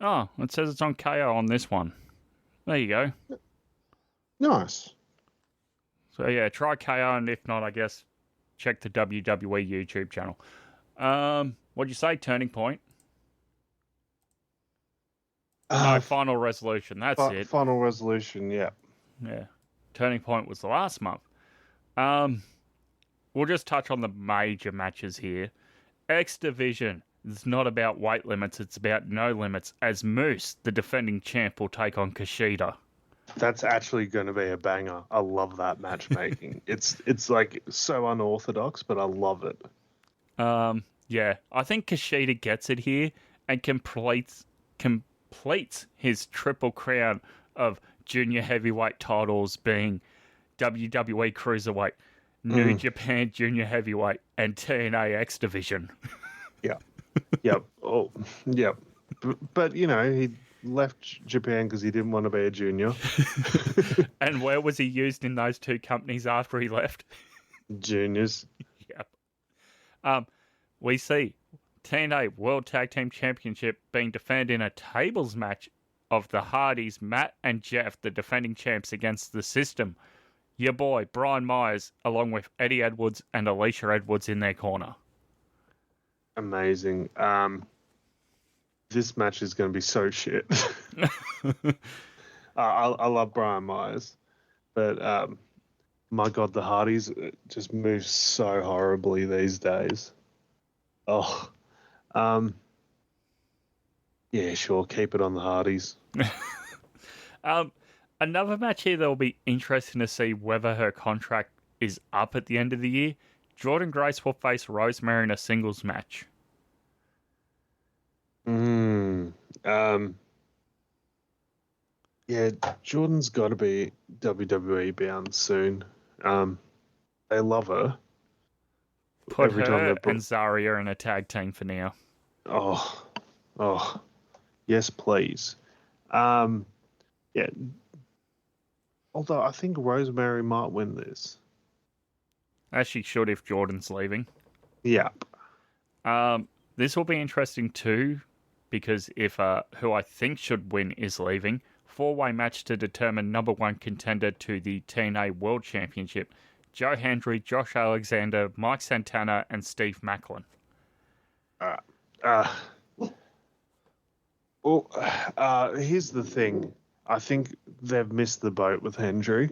Oh, it says it's on KO on this one. There you go. Nice. So yeah, try KO, and if not, I guess check the WWE YouTube channel. What'd you say? Turning Point? No, Final Resolution. That's it. Final Resolution. Yeah. Yeah. Turning Point was the last month. We'll just touch on the major matches here. X Division. It's not about weight limits, it's about no limits, as Moose, the defending champ, will take on Kushida. That's actually going to be a banger. I love that matchmaking. It's like so unorthodox, but I love it. Yeah, I think Kushida gets it here and completes his triple crown of junior heavyweight titles, being WWE Cruiserweight, New Japan Junior Heavyweight, and TNA X Division. Yeah. Yep. Oh, yep. But you know, he left Japan because he didn't want to be a junior. And where was he used in those two companies after he left? Juniors. Yep. We see TNA World Tag Team Championship being defended in a tables match of the Hardys, Matt and Jeff, the defending champs, against the System. Your boy, Brian Myers, along with Eddie Edwards and Alicia Edwards in their corner. Amazing. This match is going to be so shit. I love Brian Myers, but my God, the Hardys just move so horribly these days. Oh, yeah, sure, keep it on the Hardys. Another match here that will be interesting to see whether her contract is up at the end of the year. Jordan Grace will face Rosemary in a singles match. Yeah, Jordan's got to be WWE bound soon. They love her. Put her and Zaria in a tag team for now. Oh, yes, please. Yeah. Although I think Rosemary might win this. As she should if Jordan's leaving. Yep. This will be interesting too, because if who I think should win is leaving, four-way match to determine number one contender to the TNA World Championship. Joe Hendry, Josh Alexander, Mike Santana, and Steve Macklin. Here's the thing. I think they've missed the boat with Hendry.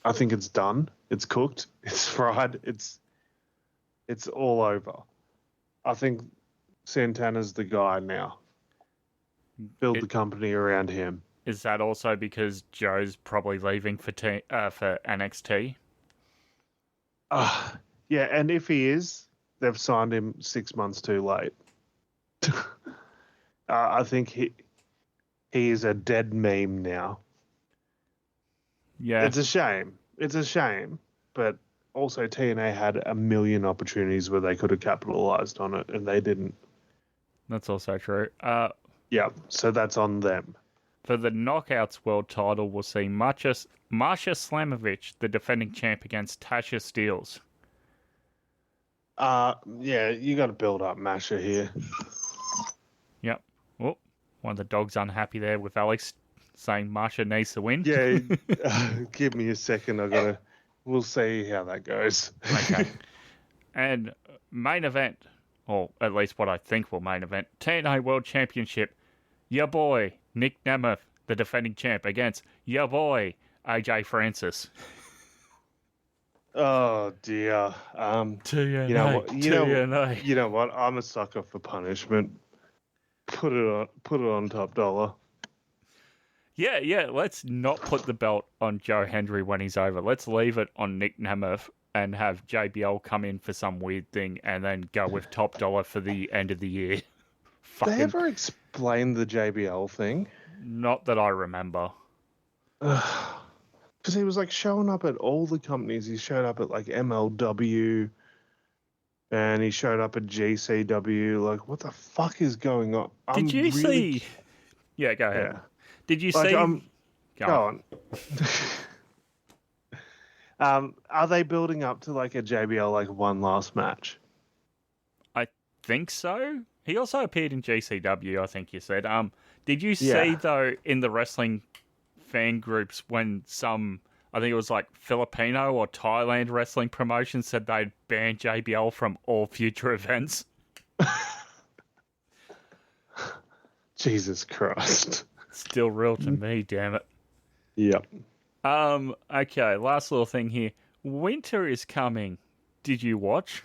I think it's done. It's cooked. It's fried. It's all over. I think Santana's the guy now. Build the company around him. Is that also because Joe's probably leaving for NXT? Yeah, and if he is, they've signed him 6 months too late. I think he is a dead meme now. Yeah. It's a shame. But also TNA had a million opportunities where they could have capitalized on it, and they didn't. That's also true. Yeah, so that's on them. For the Knockouts World title, we'll see Masha Slamovich, the defending champ, against Tasha Steelz. Yeah, you got to build up Masha here. Yep. Oh, one of the dogs unhappy there with Alex saying Masha needs to win. Yeah, give me a second. We'll see how that goes. Okay. And main event, or at least what I think will main event, TNA World Championship. Your boy, Nick Nemeth, the defending champ, against your boy, AJ Francis. Oh dear. TNA, You know what? TNA. You know what? I'm a sucker for punishment. Put it on top dollar. Yeah. Let's not put the belt on Joe Hendry when he's over. Let's leave it on Nick Nemeth and have JBL come in for some weird thing and then go with top dollar for the end of the year. They ever explain the JBL thing? Not that I remember. Because he was like showing up at all the companies. He showed up at like MLW and he showed up at GCW. Like, what the fuck is going on? Did you see? Yeah, go ahead. Yeah. Did you Like, see? Go on. Are they building up to like a JBL like one last match? I think so. He also appeared in GCW, I think you said. Did you see though in the wrestling fan groups when some, I think it was like Filipino or Thailand wrestling promotion said they'd ban JBL from all future events? Jesus Christ. Still real to me, damn it. Yep. Okay, last little thing here. Winter is coming. Did you watch?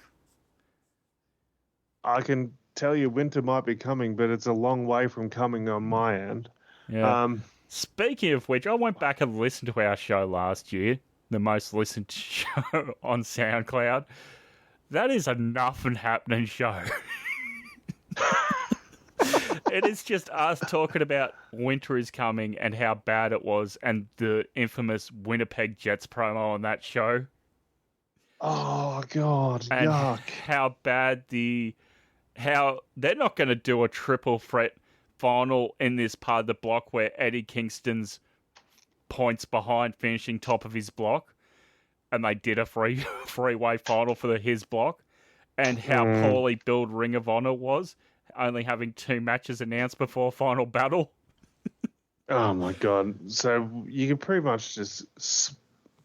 I can tell you winter might be coming, but it's a long way from coming on my end. Yeah. Speaking of which, I went back and listened to our show last year, the most listened show on SoundCloud. That is a nothing happening show. It is just us talking about winter is coming and how bad it was and the infamous Winnipeg Jets promo on that show. Oh, God. And yuck. how bad how they're not going to do a triple threat final in this part of the block where Eddie Kingston's points behind finishing top of his block. And they did a three-way final for his block. And how poorly billed Ring of Honor was, only having 2 matches announced before final battle. Oh, my God. So you can pretty much just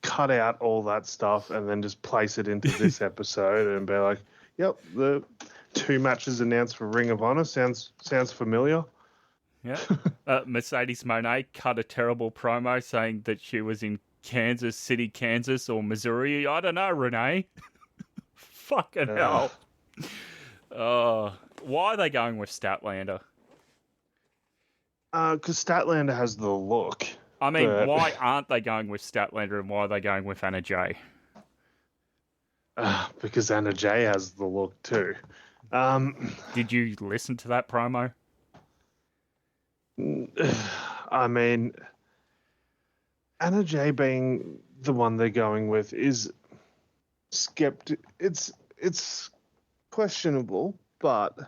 cut out all that stuff and then just place it into this episode and be like, yep, the 2 matches announced for Ring of Honor sounds familiar. Yeah. Mercedes Moné cut a terrible promo saying that she was in Kansas City, Kansas, or Missouri. I don't know, Renee. Fucking hell. Why are they going with Statlander? Because Statlander has the look. I mean, why aren't they going with Statlander and why are they going with Anna Jay? Because Anna Jay has the look too. Did you listen to that promo? I mean, Anna Jay being the one they're going with is it's questionable, but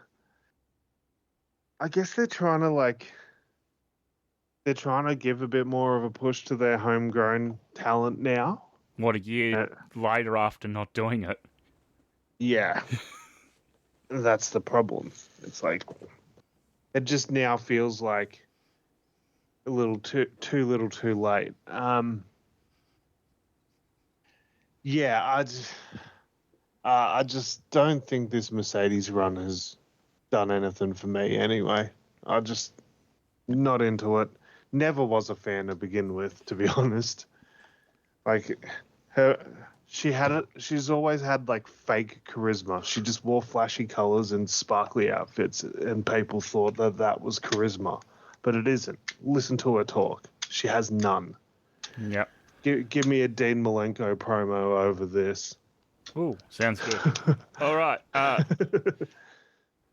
I guess they're trying to give a bit more of a push to their homegrown talent now. What, a year later after not doing it? Yeah. That's the problem. It's like, it just now feels like a little too little too late. Yeah, I just don't think this Mercedes run has done anything for me anyway. I just not into it. Never was a fan to begin with, to be honest. Like she's always had like fake charisma. She just wore flashy colors and sparkly outfits and people thought that was charisma, but it isn't. Listen to her talk. She has none. Yeah. Give me a Dean Malenko promo over this. Ooh, sounds good. All right.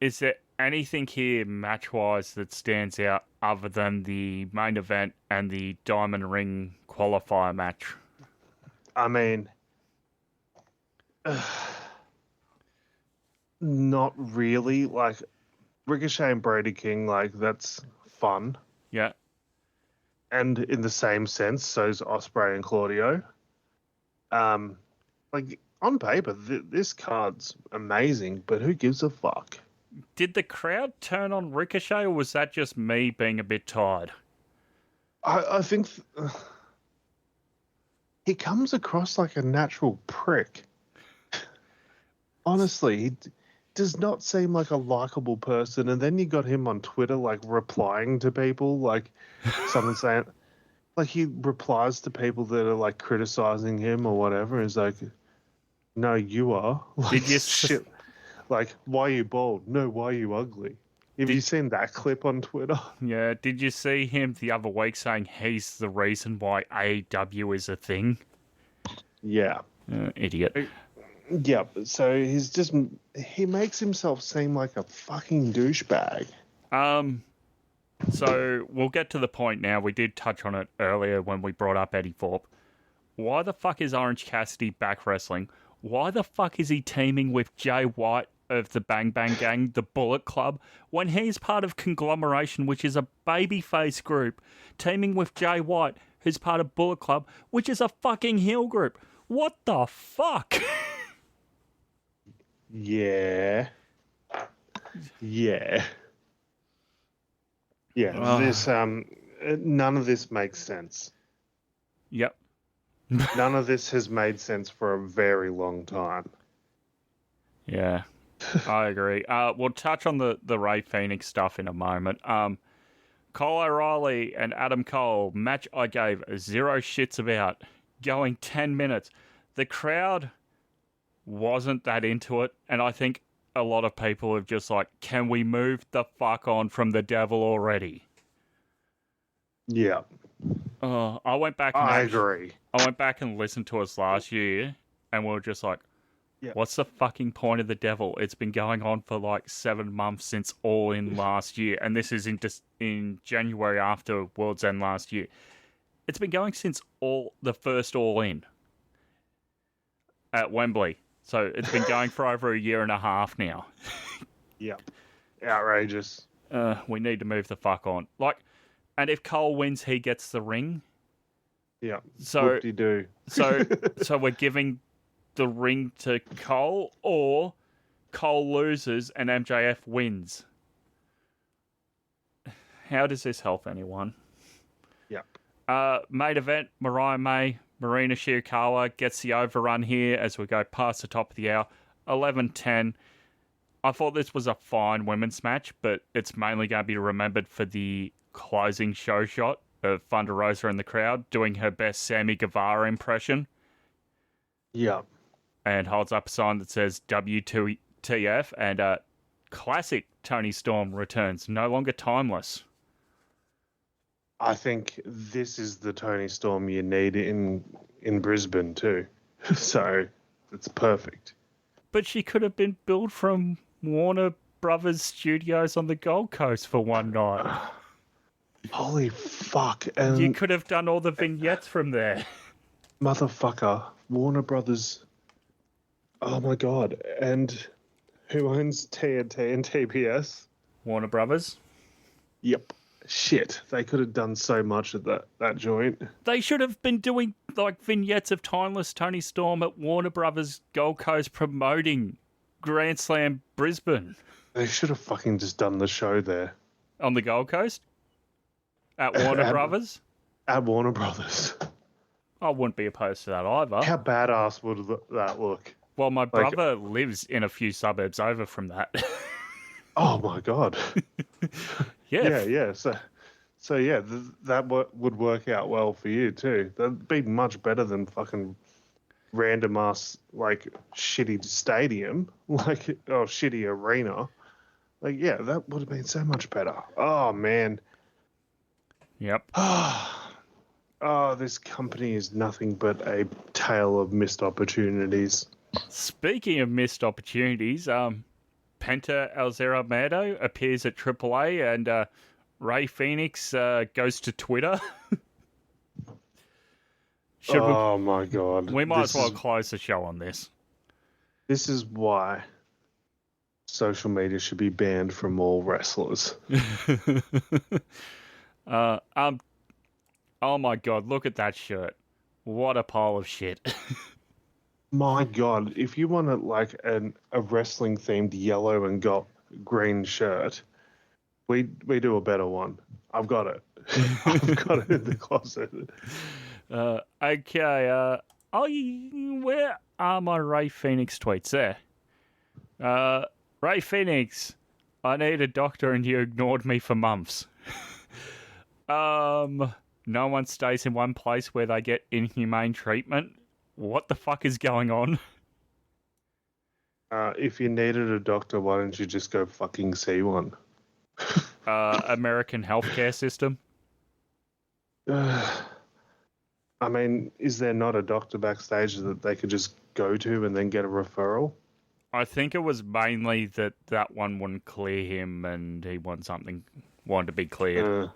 Is there anything here match-wise that stands out other than the main event and the Diamond Ring qualifier match? I mean, not really. Like, Ricochet and Brody King, like, that's fun. Yeah. And in the same sense, so's Ospreay and Claudio. Like, on paper, this card's amazing, but who gives a fuck? Did the crowd turn on Ricochet, or was that just me being a bit tired? I think he comes across like a natural prick. Honestly, he does not seem like a likable person. And then you got him on Twitter, like, replying to people, like, someone saying... Like, he replies to people that are, like, criticizing him or whatever. He's like, No, you are. Like, Did you shit? Like, why are you bald? No, why are you ugly? Have you seen that clip on Twitter? Yeah, did you see him the other week saying he's the reason why AEW is a thing? Yeah. Idiot. Yeah, so he makes himself seem like a fucking douchebag. So we'll get to the point now. We did touch on it earlier when we brought up Eddie Thorpe. Why the fuck is Orange Cassidy back wrestling? Why the fuck is he teaming with Jay White of the Bang Bang Gang, the Bullet Club, when he's part of Conglomeration, which is a babyface group, teaming with Jay White, who's part of Bullet Club, which is a fucking heel group? What the fuck? Yeah. This none of this makes sense. Yep. None of this has made sense for a very long time. Yeah, I agree. We'll touch on the Rey Fenix stuff in a moment. Kyle O'Reilly and Adam Cole, match I gave 0 shits about, going 10 minutes. The crowd wasn't that into it, and I think a lot of people have just like, can we move the fuck on from the devil already? Yeah. I went back and I agree. I went back and listened to us last year, and we were just like, what's the fucking point of the devil? It's been going on for like 7 months since All In last year, and this is in January after World's End last year. It's been going since the first All In at Wembley. So it's been going for over a year and a half now. Yep. Outrageous. We need to move the fuck on. Like, and if Cole wins, he gets the ring. Yeah. So whoop-de-doo. So we're giving the ring to Cole, or Cole loses and MJF wins. How does this help anyone? Yep. Main event, Mariah May, Marina Shirakawa gets the overrun here as we go past the top of the hour. 11:10. I thought this was a fine women's match, but it's mainly going to be remembered for the closing show shot of Thunder Rosa in the crowd doing her best Sammy Guevara impression. Yeah. And holds up a sign that says W2TF, and classic Toni Storm returns, no longer timeless. I think this is the Toni Storm you need in Brisbane too. So it's perfect. But she could have been billed from Warner Brothers Studios on the Gold Coast for one night. Holy fuck. And you could have done all the vignettes from there. Motherfucker. Warner Brothers. Oh my god. And who owns TNT and TBS? Warner Brothers. Yep. Shit. They could have done so much at that joint. They should have been doing like vignettes of timeless Toni Storm at Warner Brothers Gold Coast promoting Grand Slam Brisbane. They should have fucking just done the show there. On the Gold Coast? At Warner Brothers? At Warner Brothers. I wouldn't be opposed to that either. How badass would that look? Well, my brother lives in a few suburbs over from that. Oh my god. Yeah. So yeah, that would work out well for you too. That'd be much better than fucking random ass like shitty stadium, shitty arena. Like, yeah, that would have been so much better. Oh man. Yep. Oh, this company is nothing but a tale of missed opportunities. Speaking of missed opportunities, Penta El Zero appears at AAA, and Rey Fenix goes to Twitter. My god. We might as well close the show on this. This is why social media should be banned from all wrestlers. Oh my god, look at that shirt. What a pile of shit. My god, if you want a wrestling themed yellow and green shirt, we do a better one. I've got it. I've got it in the closet. Okay, where are my Rey Fenix tweets? There. Rey Fenix, I need a doctor and you ignored me for months. No one stays in one place where they get inhumane treatment. What the fuck is going on? If you needed a doctor, why don't you just go fucking see one? American healthcare system. I mean, is there not a doctor backstage that they could just go to and then get a referral? I think it was mainly that one wouldn't clear him, and he wanted to be cleared.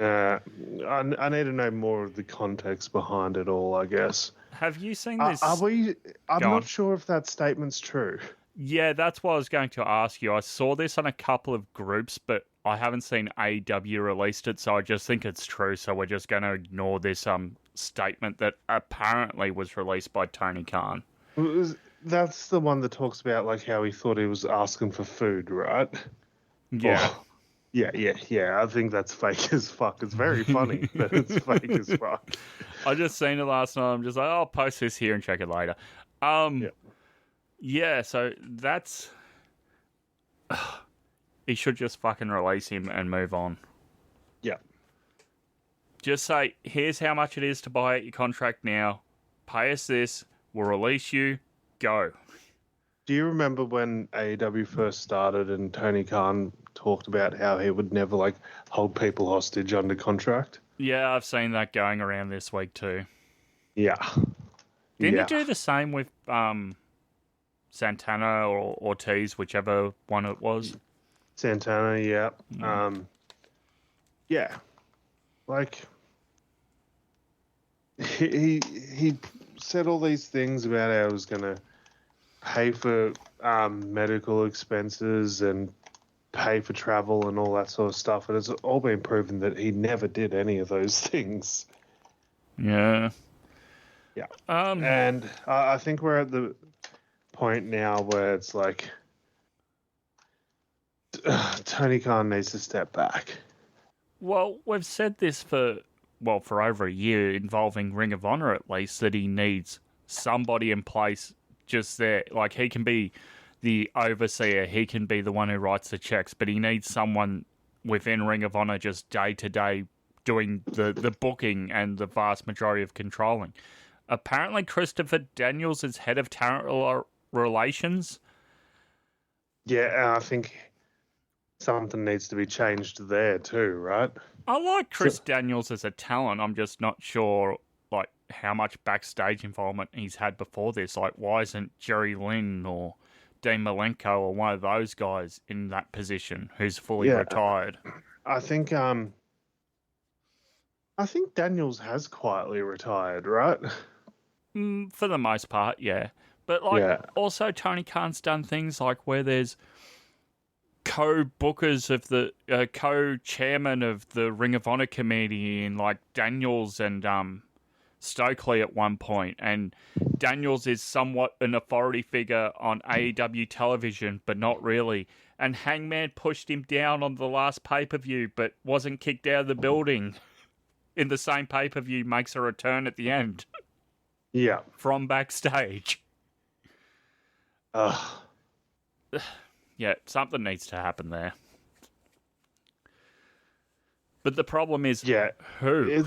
I need to know more of the context behind it all, I guess. Have you seen this? I'm not sure if that statement's true. Yeah, that's what I was going to ask you. I saw this on a couple of groups, but I haven't seen AEW released it, so I just think it's true. So we're just going to ignore this statement that apparently was released by Tony Khan. That's the one that talks about like how he thought he was asking for food, right? Yeah. Oh, yeah. I think that's fake as fuck. It's very funny, but it's fake as fuck. I just seen it last night. I'm just like, I'll post this here and check it later. Yeah, so that's... he should just fucking release him and move on. Yeah. Just say, here's how much it is to buy out your contract now. Pay us this. We'll release you. Go. Do you remember when AEW first started and Tony Khan talked about how he would never like hold people hostage under contract? Yeah, I've seen that going around this week too. Yeah. Didn't he do the same with Santana or Ortiz, whichever one it was? Santana, yeah. Yeah. Like he said all these things about how he was going to pay for medical expenses and pay for travel and all that sort of stuff. And it's all been proven that he never did any of those things. Yeah. Yeah. And I think we're at the point now where it's like Tony Khan needs to step back. Well, we've said this for over a year, involving Ring of Honor at least, that he needs somebody in place just there. Like, he can be the overseer, he can be the one who writes the checks, but he needs someone within Ring of Honor just day to day doing the booking and the vast majority of controlling. Apparently, Christopher Daniels is head of talent relations. Yeah, I think something needs to be changed there too, right? I like Chris Daniels as a talent. I'm just not sure like how much backstage involvement he's had before this. Like, why isn't Jerry Lynn or Dean Malenko or one of those guys in that position who's fully retired? I think Daniels has quietly retired, right? For the most part, yeah. But also Tony Khan's done things like where there's co-bookers of the co-chairman of the Ring of Honor committee in like Daniels and Stokely at one point, and Daniels is somewhat an authority figure on AEW television, but not really. And Hangman pushed him down on the last pay-per-view, but wasn't kicked out of the building. In the same pay-per-view, makes a return at the end. Yeah, from backstage. Yeah, something needs to happen there. But the problem is, who?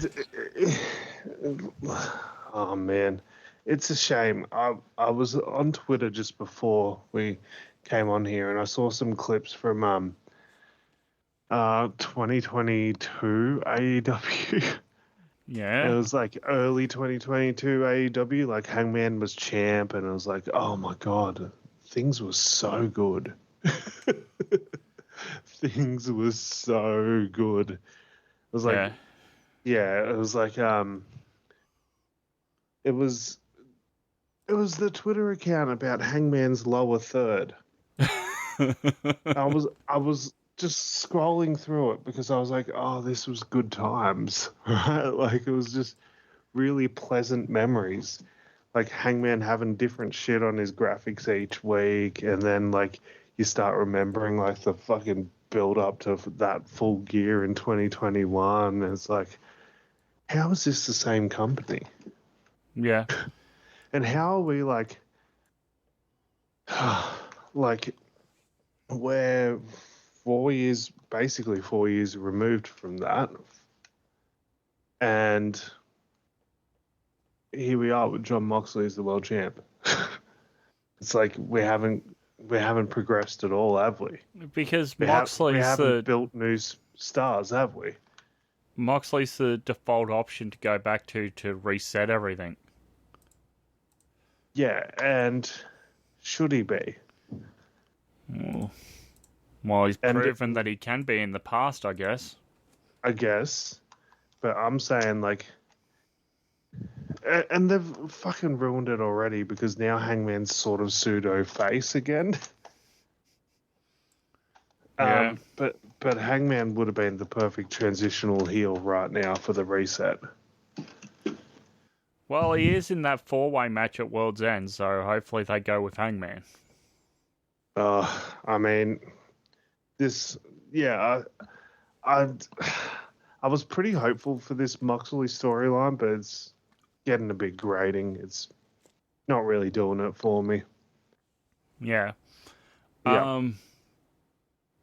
Oh man, it's a shame. I was on Twitter just before we came on here, and I saw some clips from 2022 AEW. Yeah, it was like early 2022 AEW. Like Hangman was champ, and I was like, oh my god, things were so good. Things were so good. It was like, it was like, it was the Twitter account about Hangman's lower third. I was just scrolling through it because I was like, oh, this was good times, right? Like, it was just really pleasant memories. Like Hangman having different shit on his graphics each week, and then like you start remembering like the fucking build up to that Full Gear in 2021. And it's like, how is this the same company? Yeah. And how are we like we're 4 years removed from that, and here we are with John Moxley as the world champ. It's like we haven't progressed at all, have we? Because We haven't built new stars, have we? Moxley's the default option to go back to reset everything. Yeah, and should he be? Well, he's proven that he can be in the past, I guess. I guess. But I'm saying, like... And they've fucking ruined it already because now Hangman's sort of pseudo-face again. Yeah. But Hangman would have been the perfect transitional heel right now for the reset. Well, he is in that 4-way match at World's End, so hopefully they go with Hangman. I mean, this... Yeah, I was pretty hopeful for this Moxley storyline, but it's getting a bit grating. It's not really doing it for me. Yeah. Yeah.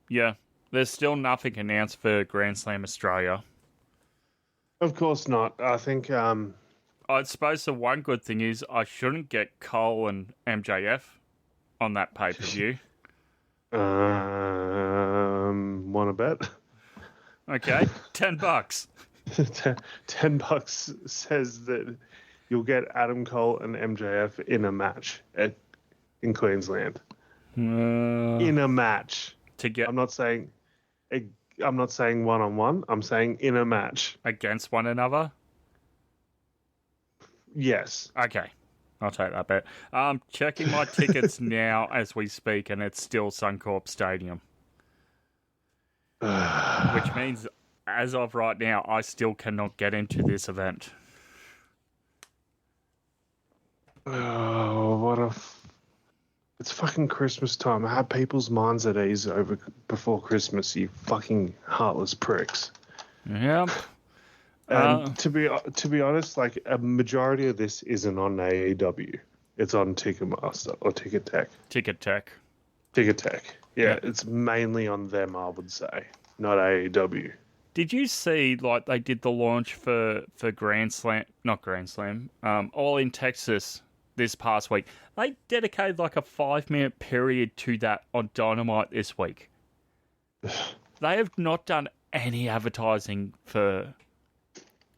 Yeah. There's still nothing announced for Grand Slam Australia. Of course not. I think... I suppose the one good thing is I shouldn't get Cole and MJF on that pay-per-view. Want to bet? Okay, $10. $10 says that you'll get Adam Cole and MJF in a match in Queensland. In a match. I'm not saying one-on-one. I'm saying in a match against one another. Yes. Okay. I'll take that bet. Checking my tickets now as we speak, and it's still Suncorp Stadium. Which means, as of right now, I still cannot get into this event. Oh, it's fucking Christmas time. I have people's minds at ease over before Christmas, you fucking heartless pricks. Yeah. And to be honest, like a majority of this isn't on AEW. It's on Ticketmaster or Ticket Tech. Ticket Tech. Yeah, it's mainly on them, I would say, not AEW. Did you see, like, they did the launch for All in Texas this past week? They dedicated like a 5-minute period to that on Dynamite this week. They have not done any advertising for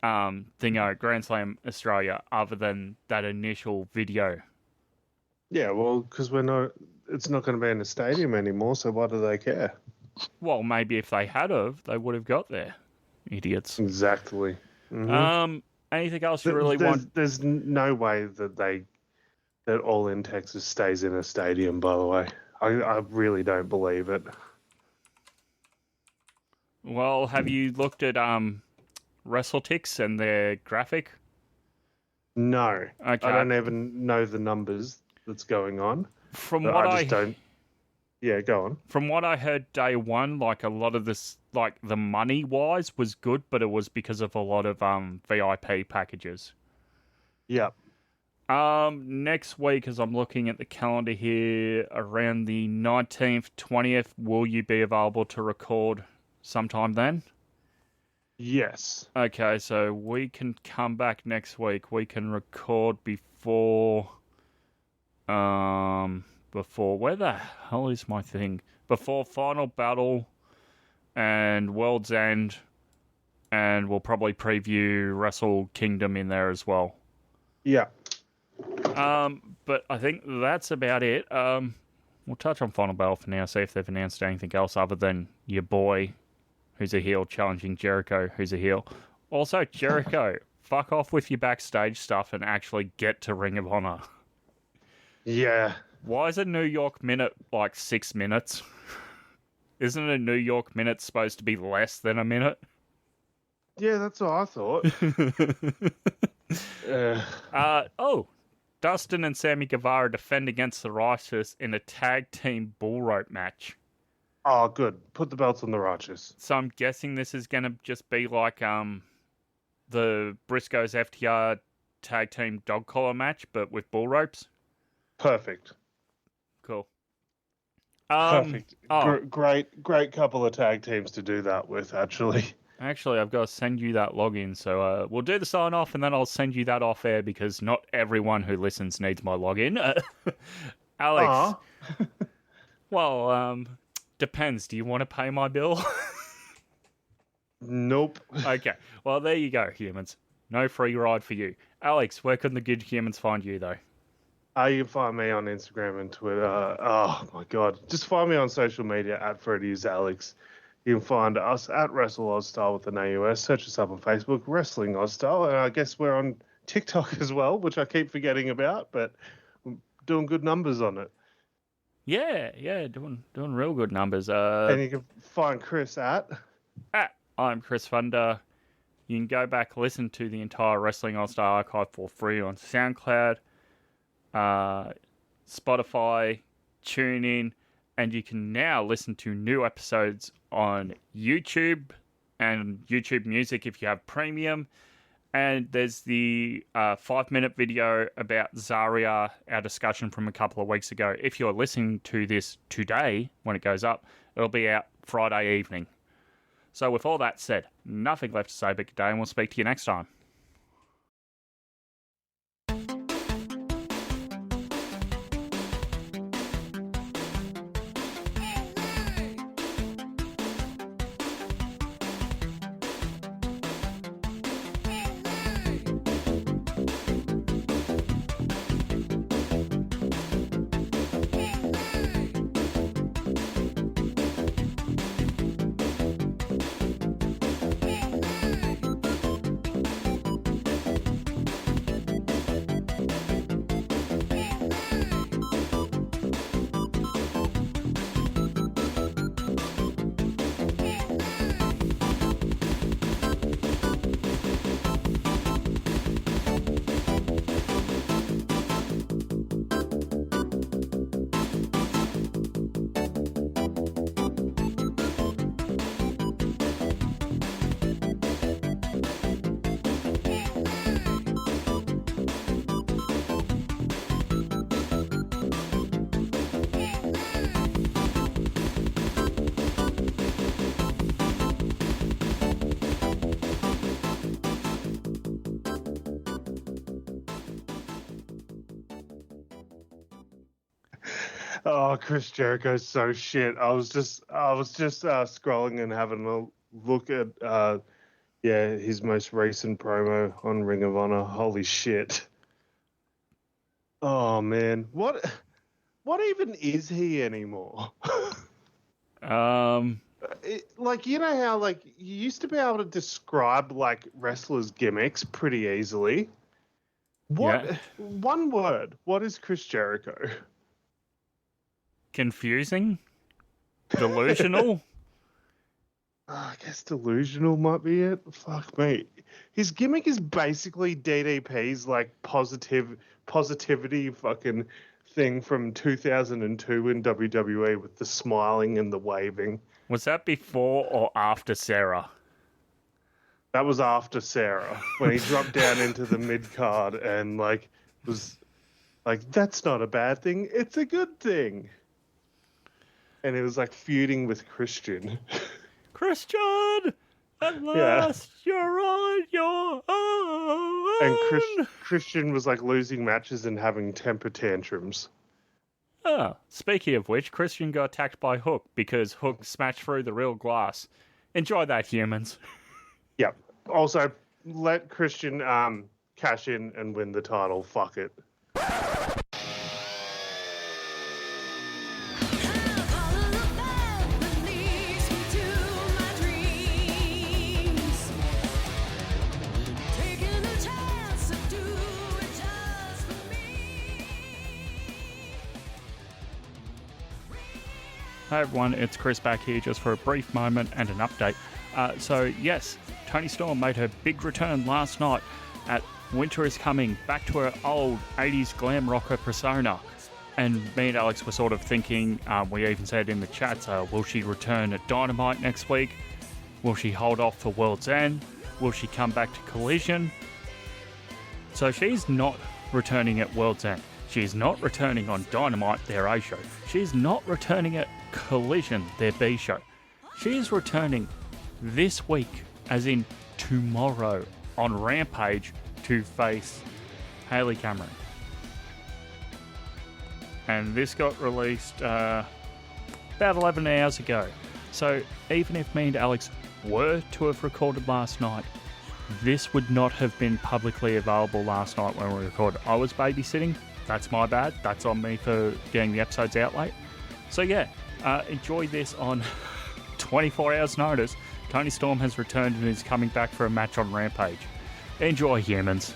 Grand Slam Australia other than that initial video. Yeah, well, because it's not going to be in a stadium anymore, so why do they care? Well, maybe if they had they would have got there. Idiots. Exactly. Mm-hmm. Anything else you really want? There's no way that All in Texas stays in a stadium, by the way. I really don't believe it. Well, have you looked at WrestleTix and their graphic? No. Okay. I don't even know the numbers that's going on. Yeah, go on. From what I heard day one, like a lot of this, like the money wise was good, but it was because of a lot of VIP packages. Yep. Next week, as I'm looking at the calendar here, around the 19th, 20th, will you be available to record sometime then? Yes. Okay, so we can come back next week. We can record before where the hell is my thing? Before Final Battle and World's End, and we'll probably preview Wrestle Kingdom in there as well. Yeah. But I think that's about it. We'll touch on Final Battle for now, see if they've announced anything else other than your boy, who's a heel, challenging Jericho, who's a heel. Also, Jericho, fuck off with your backstage stuff and actually get to Ring of Honor. Yeah. Why is a New York minute like 6 minutes? Isn't a New York minute supposed to be less than a minute? Yeah, that's what I thought. Dustin and Sammy Guevara defend against the Righteous in a tag team bull rope match. Oh, good. Put the belts on the Righteous. So I'm guessing this is going to just be like the Briscoes FTR tag team dog collar match, but with bull ropes. Perfect. Cool. Perfect. Great couple of tag teams to do that with, actually. Actually, I've got to send you that login. So we'll do the sign off and then I'll send you that off air because not everyone who listens needs my login. Alex. Aw. Well, depends. Do you want to pay my bill? Nope. Okay. Well, there you go, humans. No free ride for you. Alex, where can the good humans find you, though? You can find me on Instagram and Twitter. Oh my God. Just find me on social media at Freddy's Alex. You can find us at Wrestle Ozstyle with an AUS. Search us up on Facebook, Wrestling Ozstyle. And I guess we're on TikTok as well, which I keep forgetting about, but I'm doing good numbers on it. Yeah, doing real good numbers. And you can find Chris at I'm Chris Funder. You can go back, listen to the entire Wrestling All-Star archive for free on SoundCloud, Spotify, TuneIn, and you can now listen to new episodes on YouTube and YouTube Music if you have Premium. And there's the 5-minute video about Zarya, our discussion from a couple of weeks ago. If you're listening to this today, when it goes up, it'll be out Friday evening. So with all that said, nothing left to say but good day, and we'll speak to you next time. Oh, Chris Jericho's so shit. I was just scrolling and having a look at his most recent promo on Ring of Honor. Holy shit. Oh man, what even is he anymore? Like, you know how like you used to be able to describe like wrestlers' gimmicks pretty easily. One word. What is Chris Jericho? Confusing? Delusional? I guess delusional might be it. Fuck me. His gimmick is basically DDP's like positivity fucking thing from 2002 in WWE with the smiling and the waving. Was that before or after Sarah? That was after Sarah, when he dropped down into the mid card and like was like, that's not a bad thing, it's a good thing. And it was like feuding with Christian. Christian! At last, you're on your own! And Christian was like losing matches and having temper tantrums. Oh, speaking of which, Christian got attacked by Hook because Hook smashed through the real glass. Enjoy that, humans. Yep. Also, let Christian cash in and win the title. Fuck it. Hi everyone, it's Chris back here just for a brief moment and an update. So yes, Toni Storm made her big return last night at Winter is Coming, back to her old 80s glam rocker persona. And me and Alex were sort of thinking, we even said in the chats, will she return at Dynamite next week? Will she hold off for World's End? Will she come back to Collision? So she's not returning at World's End. She's not returning on Dynamite, their A show. She's not returning at Collision, their B show. She is returning this week, as in tomorrow, on Rampage to face Hayley Cameron. and this got released about 11 hours ago. So even if me and Alex were to have recorded last night, this would not have been publicly available last night when we recorded. I was babysitting. That's my bad. That's on me for getting the episodes out late. So yeah, enjoy this on 24 hours notice. Toni Storm has returned and is coming back for a match on Rampage. Enjoy, humans.